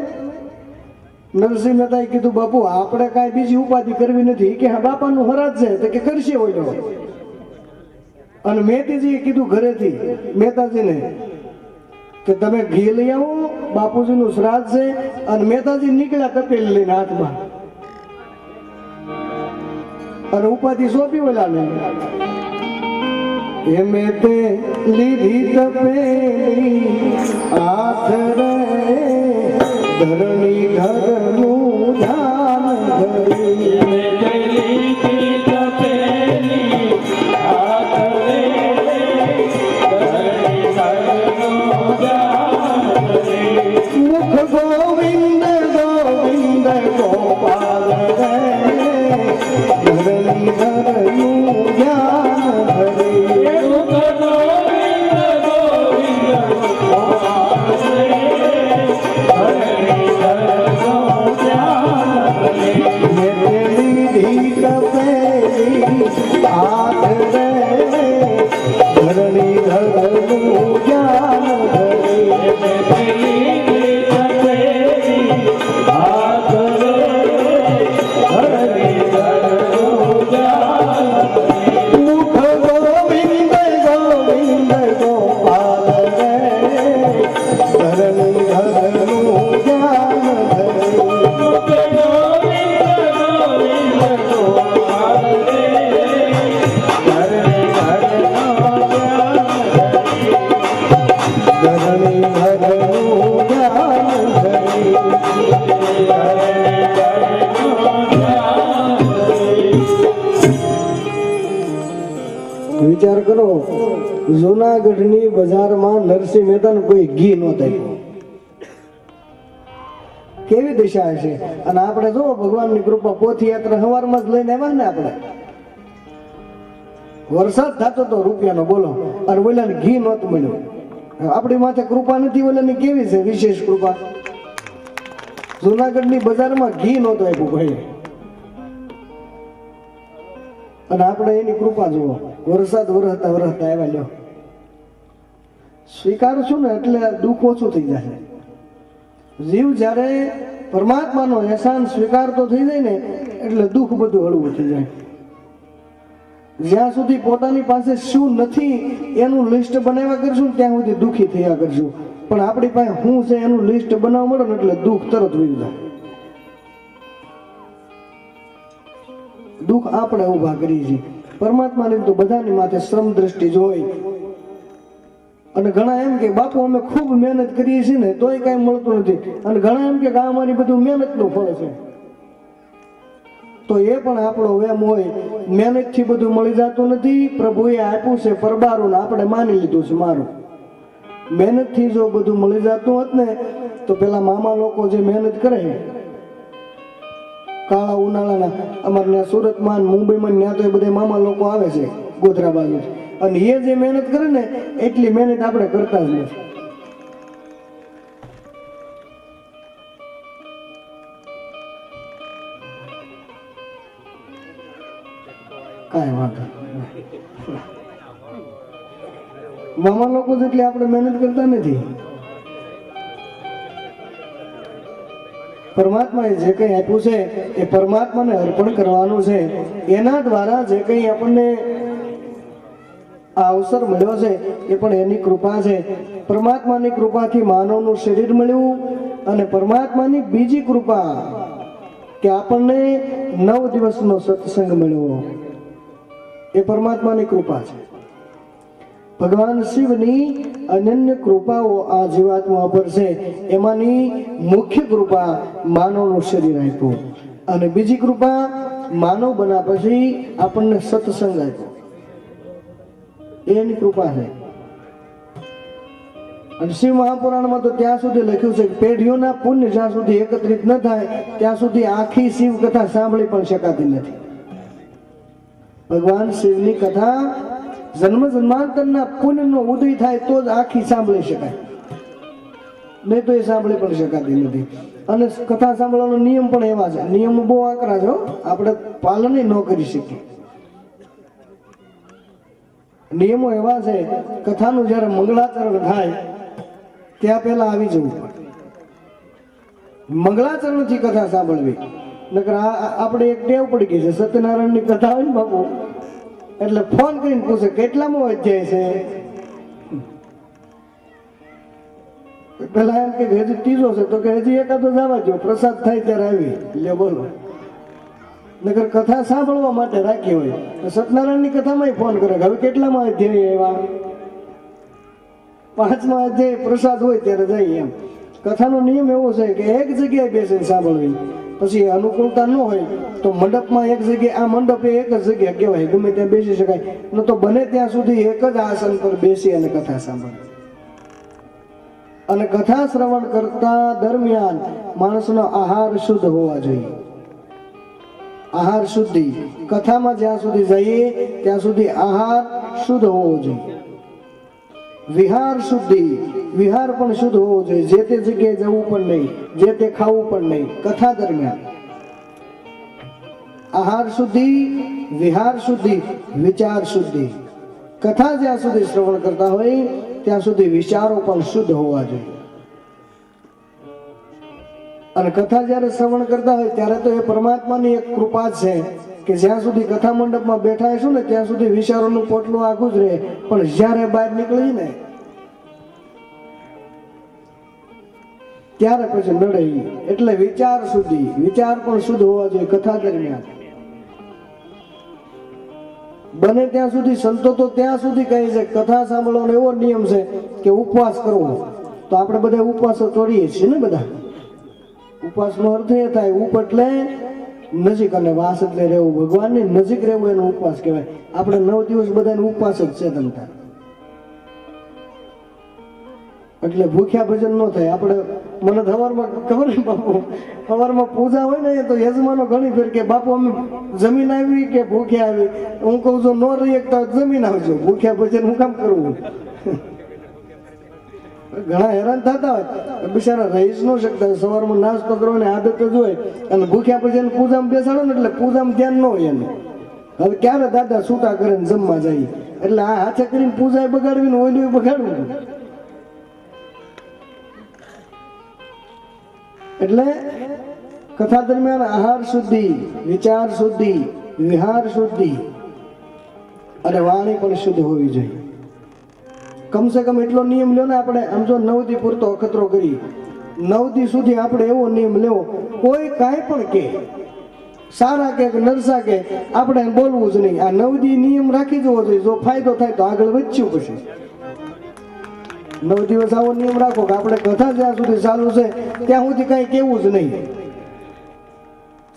નરસિંહ મહેતાએ કીધું બાપુ આપણે કાંઈ બીજી ઉપાધિ કરવી નથી કે હા બાપાનું હરાજ છે તો કે કરશે હોય. અને મહેતીજીએ કીધું ઘરેથી મહેતાજીને કે તમે ઘી લઈ આવો, બાપુજીનું શ્રાદ્ધ છે. અને મહેતાજી નીકળ્યા તપેલી લઈને હાથમાં અને ઉપાધિ સોંપી ઓલાને. એમે તે લીધી તપેલી હાથ રે ધરણી ઘરનું ધ્યાન ધરી. ગોવિંદ ગોવિંદ ગોપાલ રે ધરણી ઘરનું ધ્યાન ધરી. વિચાર કરો, જૂનાગઢની બજારમાં નરસિંહ મહેતાનું કોઈ ઘી નહોતું. કેવી દિશા હશે. અને આપણે જો ભગવાનની કૃપા પોથી યાત્રા સવારમાં જ લઈને આવ્યા ને આપણે. વરસાદ થતો તો રૂપિયાનો બોલો, અને ઓલાને ઘી નહોતું મળ્યું. આપણી માથે કૃપા નથી, ઓલાની કેવી છે વિશેષ કૃપા. જૂનાગઢની બજારમાં ઘી નહોતું આપ્યું ભાઈ. અને આપણે એની કૃપા જુઓ, વરસાદ વરસતા વરસતા આવ્યા. લ્યો સ્વીકારશું ને એટલે દુઃખ ઓછું થઈ જશે. જીવ જ્યારે પરમાત્માનો અહેસાન સ્વીકારતો થઈ જાય ને એટલે દુઃખ બધું હળવું થઈ જાય. જ્યાં સુધી પોતાની પાસે શું નથી એનું લિસ્ટ બનાવ્યા કરશું ત્યાં સુધી દુઃખી થયા કરશું. પણ આપણી પાસે શું છે એનું લિસ્ટ બનાવવા મળે ને એટલે દુઃખ તરત વહી જાય. દુઃખ આપણે ઊભા કરીએ છીએ. પરમાત્માની તો બધાની માથે શ્રમ દ્રષ્ટિ જોઈ. અને ઘણા એમ કે બાપુ અમે ખૂબ મહેનત કરીએ છીએ ને તોય કાંઈ મળતું નથી. અને ઘણા એમ કે આ અમારી બધું મહેનતનું ફળ છે. તો એ પણ આપણો વેમ હોય. મહેનતથી બધું મળી જતું નથી. પ્રભુએ આપ્યું છે પરબારું, આપણે માની લીધું છે મારું. મહેનતથી જો બધું મળી જતું હોત ને તો પેલા મામા લોકો જે મહેનત કરે કાળા ઉનાળાના, અમારે ત્યાં સુરતમાં મુંબઈમાં ત્યાં તો એ બધા મામા લોકો આવે છે ગોધરા બાજુ, અને એ જે મહેનત કરે ને એટલી મહેનત આપણે કરતા જ નથી. કાંઈ વાંધો મામા લોકો જેટલી આપણે મહેનત કરતા નથી. પરમાત્માએ જે કંઈ આપ્યું છે એ પરમાત્માને અર્પણ કરવાનું છે. એના દ્વારા જે કંઈ આપણને આ અવસર મળ્યો છે એ પણ એની કૃપા છે. પરમાત્માની કૃપાથી માનવનું શરીર મળ્યું, અને પરમાત્માની બીજી કૃપા કે આપણને 9 દિવસનો સત્સંગ મળ્યો, એ પરમાત્માની કૃપા છે. ભગવાન શિવની અનન્ય કૃપાઓ આ જીવાત્મા પર છે. એમાંની મુખ્ય કૃપા માનવનું શરીર આપ્યું, અને બીજી કૃપા માનવ બન્યા પછી આપણને સત્સંગ આપ્યો, એની કૃપા છે. અને શિવ મહાપુરાણમાં તો ત્યાં સુધી લખ્યું છે કે પેઢીઓના પુણ્ય જ્યાં સુધી એકત્રિત ન થાય ત્યાં સુધી આખી શિવ કથા સાંભળી પણ શકાતી નથી. ભગવાન શિવની કથા જન્મ જન્માંતરના પુણ્યનો ઉદય થાય તો જ આખી સાંભળી શકાય, નહીં તો એ સાંભળી પણ શકાતી નથી. અને કથા સાંભળવાનો નિયમ પણ એવા છે, નિયમો બહુ આકરા છે, આપણે પાલન ન કરી શકીએ. નિયમો એવા છે, કથાનું જ્યારે મંગળાચરણ થાય ત્યાં પહેલા આવી જવું પડે, મંગળાચરણથી કથા સાંભળવી. નકર આપણે એક ટેવ પડી ગઈ છે, સત્યનારાયણની કથા હોય ને બાપુ એટલે ફોન કરીને પૂછે કેટલામો અધ્યાય છે. પેલા એમ કે હજી 3જો છે, તો કે હજી એકાદો જવા જો, પ્રસાદ થાય ત્યારે આવી લે બોલો. નકર કથા સાંભળવા માટે રાખી હોય તો સત્યનારાયણની કથામાં ફોન કરે હવે કેટલામાં અધ્યાય એવા, 5મા અધ્યાય પ્રસાદ હોય ત્યારે જઈએ. એમ કથાનો નિયમ એવો છે કે એક જગ્યાએ બેસીને સાંભળવી. પછી અનુકૂળતા ન હોય તો મંડપમાં એક જગ્યાએ, આ મંડપ એ એક જ જગ્યા કહેવાય, ગમે ત્યાં બેસી શકાય, ન તો બને ત્યાં સુધી એક જ આસન પર બેસી અને કથા સાંભળવી. અને કથા શ્રવણ કરતા દરમિયાન માણસનો આહાર શુદ્ધ હોવા જોઈએ. આહાર શુદ્ધિ, કથામાં જ્યાં સુધી જઈએ ત્યાં સુધી આહાર શુદ્ધ હોવો જોઈએ. વિહાર શુદ્ધિ, વિહાર પણ શુદ્ધ હોવો જોઈએ. જે તે જગ્યાએ જવું પણ નહીં, જે તે ખાવું પણ નહીં કથા દરમિયાન. આહાર શુદ્ધિ, વિહાર શુદ્ધિ, વિચાર શુદ્ધિ. કથા જ્યાં સુધી શ્રવણ કરતા હોય ત્યાં સુધી વિચારો પણ શુદ્ધ હોવા જોઈએ. અને કથા જ્યારે શ્રવણ કરતા હોય ત્યારે તો એ પરમાત્માની એક કૃપા છે કે જ્યાં સુધી કથા મંડપમાં બેઠા હશું ને ત્યાં સુધી વિચારોનું પોટલું આખું જ રહે, પણ જ્યારે બહાર નીકળી ને ત્યારે પછી નડે. એટલે વિચાર શુદ્ધિ, વિચાર પણ શુદ્ધ હોવા જોઈએ કથા દરમિયાન. બને ત્યાં સુધી સંતો તો ત્યાં સુધી કહે છે કથા સાંભળવાનો એવો નિયમ છે કે ઉપવાસ કરવો. તો આપણે બધા ઉપવાસો તોડીએ છીએ ને બધા. ઉપવાસનો અર્થ એ થાય, ઉપ એટલે નજીક અને વાસ એટલે રહેવું, ભગવાનની નજીક રહેવું એનો ઉપવાસ કહેવાય. આપણે 9 દિવસ બધાને ઉપવાસ જ છે તમતા, એટલે ભૂખ્યા ભજન ન થાય. આપણે મને સવારમાં ખબર ને બાપુ, સવારમાં પૂજા હોય ને તો યજમાનો ઘણી ફેર કે બાપુ અમે જમીન આવી કે ભૂખ્યા આવી. હું કહું છું ન રહી એકતા જમીન આવજો, ભૂખ્યા ભજન હું કામ કરવું. ઘણા હેરાન થતા હોય, બિચારા રહી જ ન શકતા હોય. સવારમાં નાસ્તો કરવાની આદત જ હોય અને ભૂખ્યા ભજન પૂજામાં બેસાડો ને એટલે પૂજામાં ધ્યાન ન હોય એને. હવે ક્યારે દાદા છૂટા કરે ને જમવા જાય, એટલે આ હાથે કરીને પૂજા બગાડવી ને ઓલું બગાડવું. એટલે કથા દરમિયાન આહાર શુદ્ધિ, વિચાર શુદ્ધિ, વિહાર શુદ્ધિ અને વાણી પણ શુદ્ધ હોવી જોઈએ. કમસે કમ એટલો નિયમ લ્યો ને આપણે. આમ જો 9 દી પૂરતો અખતરો કરી, 9 દી સુધી આપણે એવો નિયમ લેવો, કોઈ કાંઈ પણ કે, સારા કે નરસા કે, આપણે બોલવું જ નહીં. આ 9 દી નિયમ રાખી જવો જોઈએ. જો ફાયદો થાય તો આગળ વધ્યું. પછી 9 દિવસ આવો નિયમ રાખો કે આપણે કથા જ્યાં સુધી ચાલુ છે ત્યાં સુધી કાંઈ કેવું જ નહીં.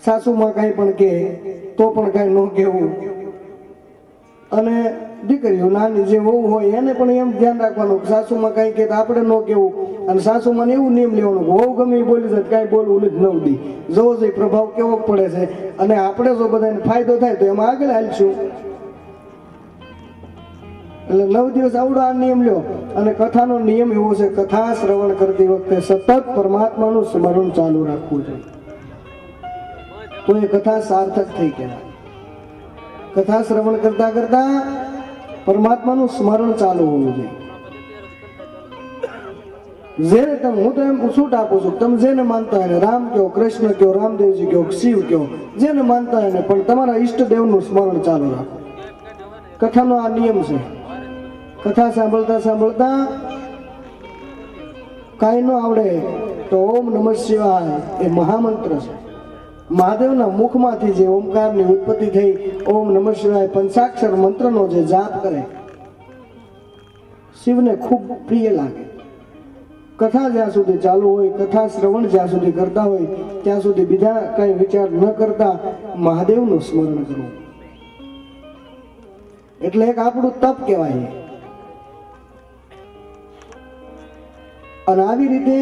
સાસુમાં કાંઈ પણ કે તો પણ કાંઈ ન કહેવું. અને દીકરીઓ નાની જે વહુ હોય એને પણ એમ ધ્યાન રાખવાનું કે સાસુમાં કાંઈ કે આપણે ન કહેવું. અને સાસુમાં એવું નિયમ લેવાનું કે વહુ ગમે એ બોલી જાય કાંઈ બોલવું નથી 9 દી. જોવો જોઈએ પ્રભાવ કેવો પડે છે. અને આપણે જો બધાને ફાયદો થાય તો એમાં આગળ હાલશું. એટલે 9 દિવસ આવડો આ નિયમ લ્યો. અને કથાનો નિયમ એવો છે, કથા શ્રવણ કરતી વખતે સતત પરમાત્માનું સ્મરણ ચાલુ રાખવું જોઈએ. તો એ કથા સાર્થક થઈ કહેવાય. કથા શ્રવણ કરતા કરતા પરમાત્માનું સ્મરણ ચાલુ હોવું જોઈએ. જેને તમે, હું તો એમ છૂટ આપું છું, તમે જેને માનતા હોય રામ કયો, કૃષ્ણ કયો, રામદેવજી કયો, શિવ કયો, જેને માનતા હોય ને, પણ તમારા ઈષ્ટદેવનું સ્મરણ ચાલુ રાખો. કથાનો આ નિયમ છે. કથા સાંભળતા સાંભળતા કાંઈ ન આવડે તો ઓમ નમઃ શિવાય એ મહામંત્ર છે. મહાદેવના મુખમાંથી જે ઓમકારની ઉત્પત્તિ થઈ, ઓમ નમઃ શિવાય પંચાક્ષર મંત્રનો જે જાપ કરે, શિવને ખૂબ પ્રિય લાગે. કથા જ્યાં સુધી ચાલુ હોય, કથા શ્રવણ જ્યાં સુધી કરતા હોય ત્યાં સુધી બીજા કઈ વિચાર ન કરતા મહાદેવનું સ્મરણ કરવું. એટલે એક આપણું તપ કહેવાય. અને આવી રીતે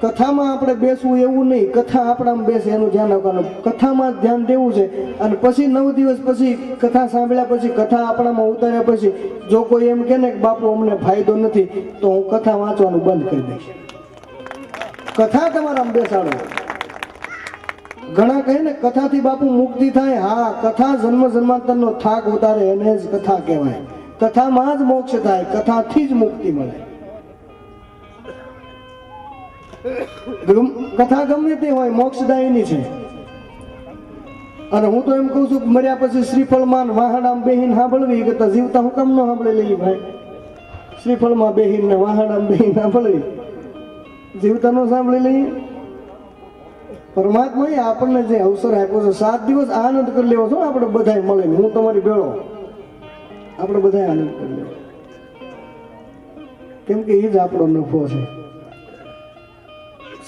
કથામાં આપણે બેસવું એવું નહીં, કથા આપણામાં બેસે એનું ધ્યાન રાખવાનું. કથામાં જ ધ્યાન દેવું છે. અને પછી 9 દિવસ પછી કથા સાંભળ્યા પછી, કથા આપણામાં ઉતાર્યા પછી જો કોઈ એમ કહે ને કે બાપુ અમને ફાયદો નથી, તો હું કથા વાંચવાનું બંધ કરી દઈશ. કથા તમારામાં બેસાડો. ઘણા કહે ને કથાથી બાપુ મુક્તિ થાય. હા, કથા જન્મ જન્માંતરનો થાક ઉતારે એને જ કથા કહેવાય. કથામાં જ મોક્ષ થાય, કથાથી જ મુક્તિ મળે. કથા ગમે તે હોય મોક્ષદાયીની છે. અને હું તો એમ કહું છું કે મર્યા પછી શ્રીફળમાં વાહડામાં બેહીને સાંભળવી કરતા જીવતા હું કામ ન સાંભળી લઈએ ભાઈ. શ્રીફળમાં બેહીને વાહડામાં બેહીને સાંભળવી, જીવતા ન સાંભળી લઈએ. પરમાત્માએ આપણને જે અવસર આપ્યો છે, 7 દિવસ આનંદ કરી લેવો છો આપણે બધાય મળે. હું તમારી ભેળો, આપણે બધાય આનંદ કરી લેવો, કેમ કે એ જ આપણો નફો છે.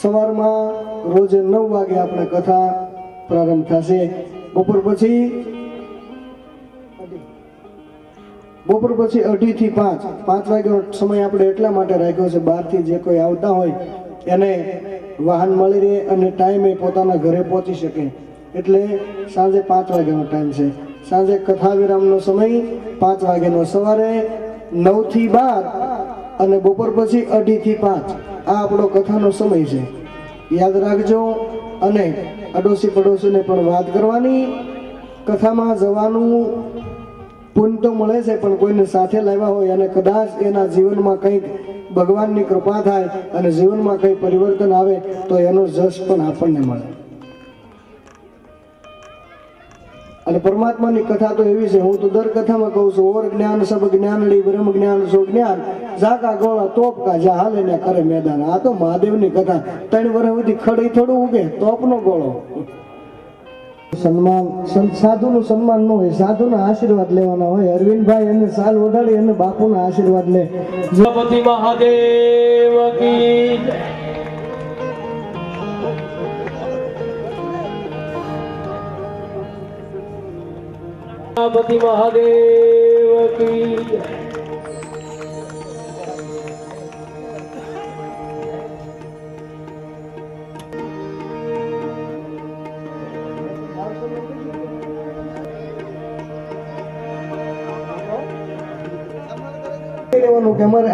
સવારમાં રોજે 9 વાગે આપણે કથા પ્રારંભ થશે. બપોર પછી 2:30 થી 5 વાગ્યાનો સમય આપણે એટલા માટે રાખ્યો છે, બહારથી જે કોઈ આવતા હોય એને વાહન મળી રહે અને ટાઈમે પોતાના ઘરે પહોંચી શકે. એટલે સાંજે 5 વાગ્યાનો ટાઈમ છે. સાંજે કથા વિરામનો સમય 5 વાગ્યાનો, સવારે 9 થી 12 અને બપોર પછી 2:30 થી 5 આ આપણો કથાનો સમય છે. યાદ રાખજો. અને અડોશી પડોશીને પણ વાત કરવાની. કથામાં જવાનું પુણ્ય તો મળે છે, પણ કોઈને સાથે લાવ્યા હોય અને કદાચ એના જીવનમાં કંઈક ભગવાનની કૃપા થાય અને જીવનમાં કંઈ પરિવર્તન આવે તો એનો જશ પણ આપણને મળે. અને પરમાત્માની કથા તો એવી છે, હું તો દર કથામાં કહું છું, ઓર જ્ઞાન સબ જ્ઞાનડી બ્રહ્મ જ્ઞાન સો જ્ઞાન જાકા ગોળા તોપ કા જા હાલે ને કરે મેદાન. આ તો મહાદેવની કથા. 3 વર્ષ સુધી ખડી થોડું ઉગે, તોપનો ગોળો. સન્માન સાધુનું સન્માન ન હોય, સાધુના આશીર્વાદ લેવાના હોય. અરવિંદભાઈ એને સાલ ઓઢાડી અને બાપુના આશીર્વાદ લે. ગણપતિ મહાદેવ કી ગણપતિ મહાદેવ કી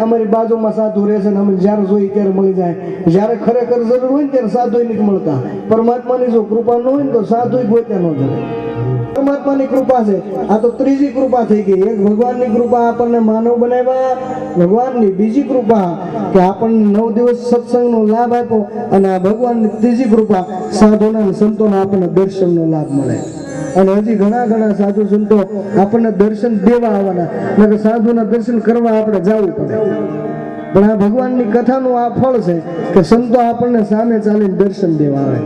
અમારી બાજુમાં સાધુ રહે છે ને અમે જયારે જોઈએ ત્યારે મળી જાય. જયારે ખરેખર જરૂર હોય ને ત્યારે સાધુ નથી મળતા. પરમાત્માની જો કૃપા ન હોય ને તો સાધુ ગોત્યા ન જાય. પરમાત્માની કૃપા છે. આ તો ત્રીજી કૃપા થઈ ગઈ. એક ભગવાનની કૃપા આપણને માનવ બનાવ્યા, ભગવાનની બીજી કૃપા કે આપણને 9 દિવસ સત્સંગનો લાભ આપ્યો, અને આ ભગવાનની ત્રીજી કૃપા સાધુના અને સંતોના આપણને દર્શનનો લાભ મળે. અને હજી ઘણા ઘણા સાધુ સંતો આપણને દર્શન દેવા આવવાના, નકર સાધુના દર્શન કરવા આપણે જવું પડે. પણ આ ભગવાનની કથાનું આ ફળ છે કે સંતો આપણને સામે ચાલીને દર્શન દેવા આવે.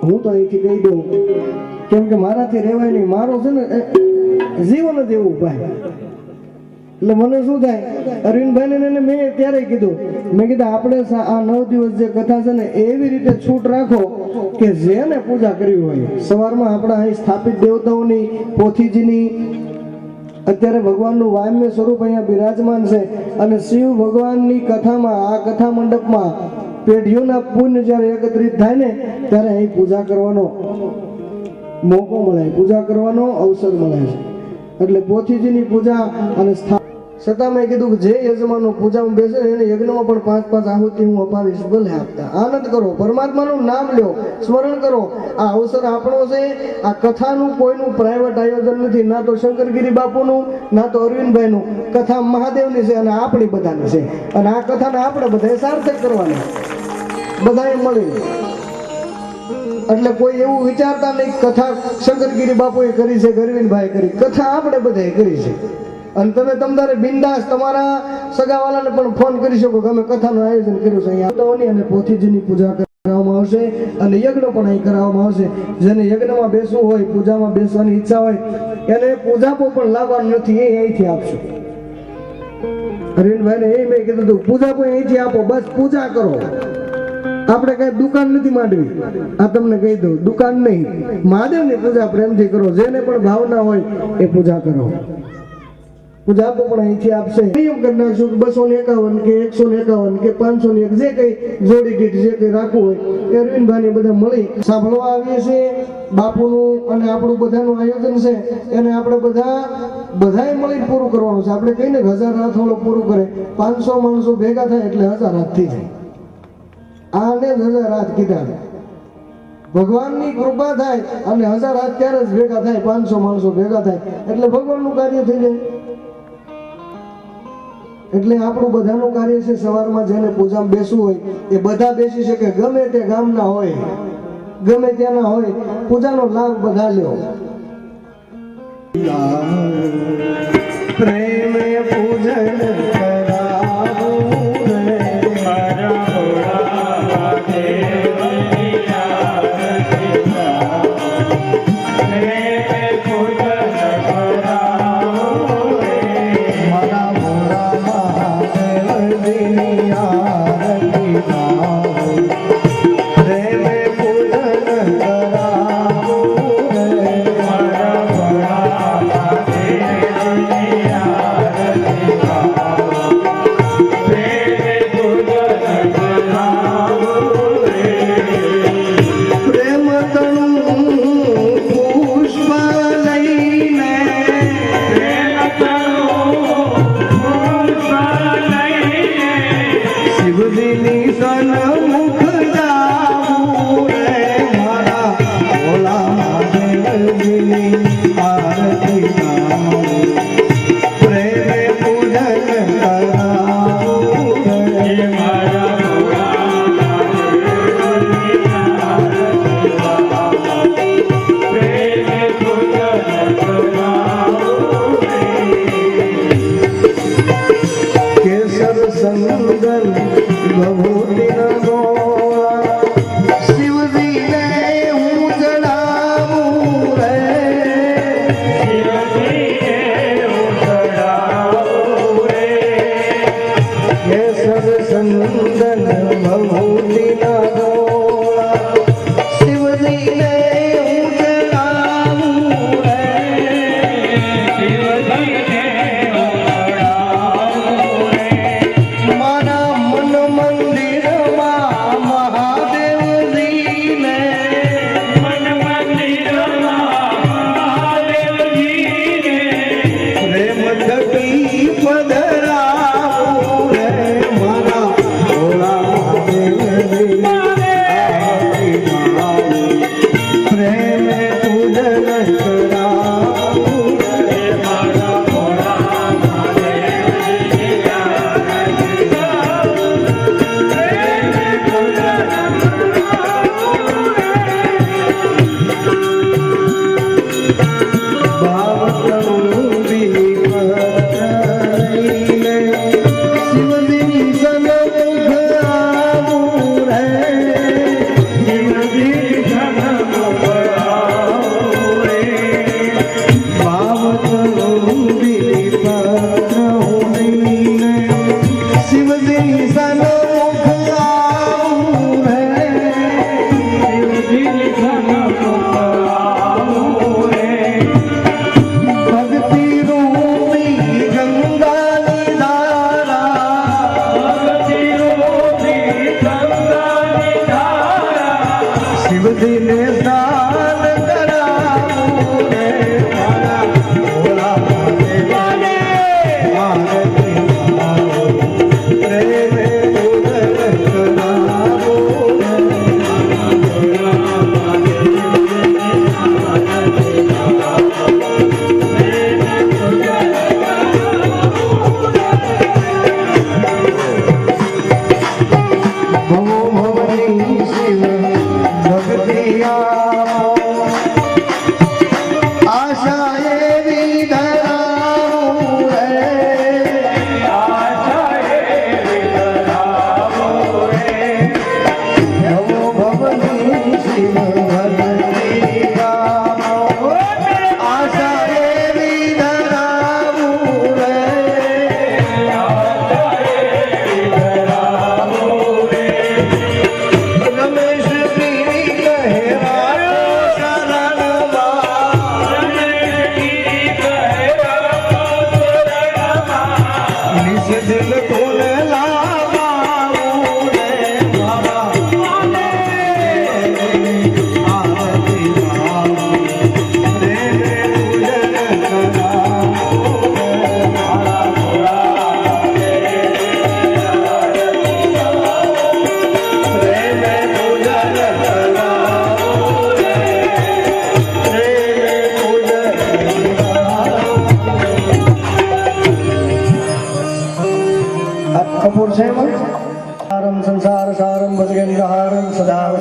હું તો અહીંથી કહી દઉં, કેમ કે મારાથી રહેવાય નહીં. મારો છે ને જીવન જ એવું ભાઈ. એટલે મને શું થાય, અરવિંદભાઈને મેં ત્યારે કીધું, મેં કીધું આપણે આ 9 દિવસ જે કથા છે ને એવી રીતે છૂટ રાખો કે જેને પૂજા કરવી હોય. સવારમાં આપણા અહીં સ્થાપિત દેવતાઓની, પોથીજીની, અત્યારે ભગવાનનું વામ્ય સ્વરૂપ અહીંયા બિરાજમાન છે. અને શિવ ભગવાનની કથામાં, આ કથા મંડપમાં પેઢીઓના પુણ્ય જ્યારે એકત્રિત થાય ને ત્યારે અહીં પૂજા કરવાનો મોકો મળે, પૂજા કરવાનો અવસર મળે છે. એટલે પોથીજીની પૂજા અને છતાં મેં કીધું કે જે યજમાનો પૂજામાં બેસે એને યજ્ઞમાં પણ 5-5 આહુતિ હું અપાવીશ. ભલે આપતા આનંદ કરો, પરમાત્માનું નામ લ્યો, સ્મરણ કરો. આ અવસર આપણો છે. આ કથાનું કોઈનું પ્રાઇવેટ આયોજન નથી, ના તો શંકરગીરી બાપુનું, ના તો અરવિંદભાઈનું. કથા મહાદેવની છે અને આપણી બધાની છે. અને આ કથાને આપણે બધાએ સાર્થક કરવાની, બધાએ મળી. એટલે કોઈ એવું વિચારતા નહીં કથા શંકરગીરી બાપુએ કરી છે, અરવિંદભાઈ કરી. કથા આપણે બધાએ કરી છે. અને તમે તમારે બિંદાસ તમારા સગાવાલાને પણ ફોન કરી શકો કે અમે કથાનું આયોજન કર્યું છે અહીંયા. અને પોથીજીની પૂજા કરવામાં આવશે અને યજ્ઞ પણ અહીં કરાવવામાં આવશે. જેને યજ્ઞમાં બેસવું હોય, પૂજામાં બેસવાની ઈચ્છા હોય, એને પૂજાપો પણ લાવવાનું નથી, એ અહીંથી આપશો. અરવિંદભાઈને એ મેં કીધું હતું, પૂજાપો અહીંથી આપો, બસ પૂજા કરો. આપણે કઈ દુકાન નથી માંડવી. આ તમને કહી દઉં, દુકાન નહીં, મહાદેવની પૂજા પ્રેમથી કરો. જેને પણ ભાવના હોય એ પૂજા કરો. પૂજા પણ અહીંથી આપશે. નિયમ કરી નાખશું કે 251 કે 151 કે 501 જે કઈ જોડી દીઠ જે કઈ રાખવું હોય એ અરવિંદભાઈ બધા મળી સાંભળવા આવીએ છીએ. બાપુનું અને આપણું બધાનું આયોજન છે એને આપણે બધાએ મળી પૂરું કરવાનું છે. આપણે કહીને 1000 રાત વાળો પૂરું કરે, 500 માણસો ભેગા થાય એટલે 1000 રાત થઈ જાય. આને 1000 રાત કીધા. ભગવાનની કૃપા થાય અને 1000 રાત ત્યારે જ ભેગા થાય, 500 માણસો ભેગા થાય એટલે ભગવાનનું કાર્ય થઈ જાય. એટલે આપણું બધાનું કાર્ય છે. સવારમાં જેને પૂજામાં બેસવું હોય એ બધા બેસી શકે, ગમે તે ગામના હોય, ગમે ત્યાંના હોય, પૂજાનો લાભ બધા લ્યો. પ્રેમ પૂજન શિવજીને હું જણાવું રે,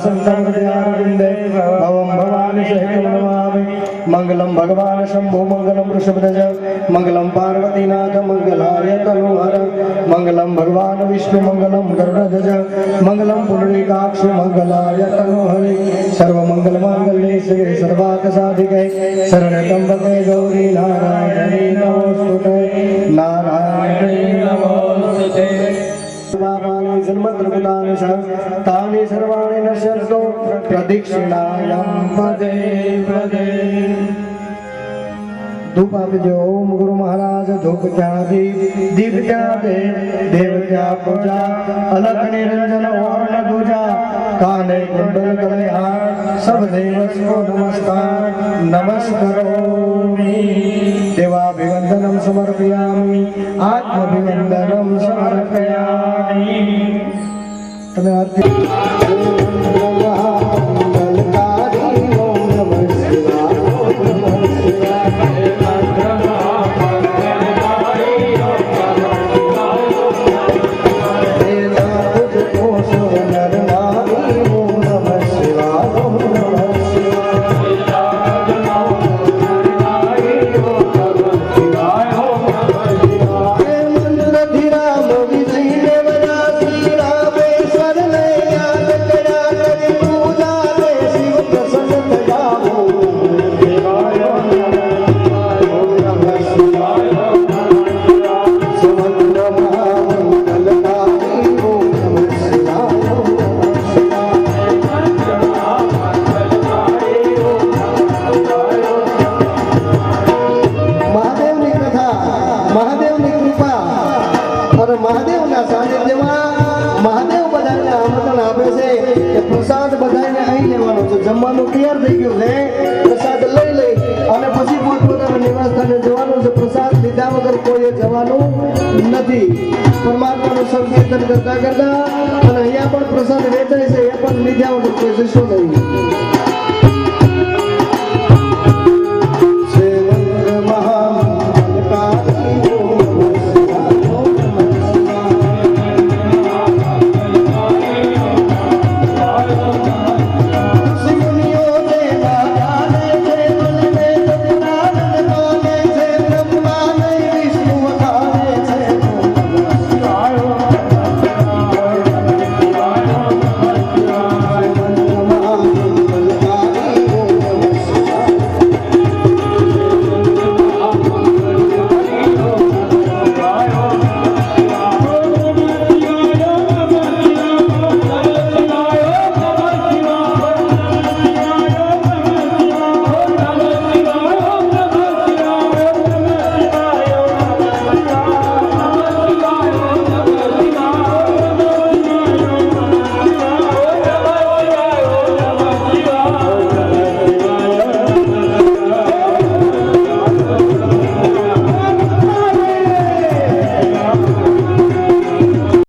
सदासन्तं हृदयारविन्दे भवं भवानि सहितं नमामि मङ्गलं भगवान् शम्भो मङ्गलं वृषभध्वज मङ्गलं पार्वतीनाथ मङ्गलाय तनोहर मङ्गलं भगवान् विष्णु मङ्गलं गरुडध्वज मङ्गलं पुण्डरीकाक्ष मङ्गलाय तनोहरि सर्वमङ्गलमाङ्गल्ये शिवे सर्वार्थसाधिके शरणत्र्यम्बके गौरी नारायणी नमोस्तुते नारायणी नमोस्तुते पापानि जन्मद्रकृतानि तानि सर्वाणि नश्यन्तो प्रदक्षिणायां पदे पदे धूप आपजो ओम गुरु महाराज धूप क्या दीप क्या देव क्या पूजा अलग निरंजन और न दूजा काने कुंडल गले हार सब देवस को नमस्कार नमस्करोमि देवाभिवंदनं समर्पयामि आत्मभिवंदनं समर्पयामि तमे आरती મહાદેવના સાનિધ્યમાં મહાદેવ બધાને આમંત્રણ આપે છે કે પ્રસાદ બધાને અહીં લેવાનો છે જમવાનું તૈયાર થઈ ગયું છે પ્રસાદ લઈ અને પછી પોતપોતાના નિવાસ સ્થાને જવાનું છે પ્રસાદ લીધા વગર કોઈએ જવાનું નથી પરમાત્માનું સંકીર્તન કરતા કરતા અને અહીંયા પણ પ્રસાદ વેચાય છે એ પણ લીધા વગર કોઈ જશો નહીં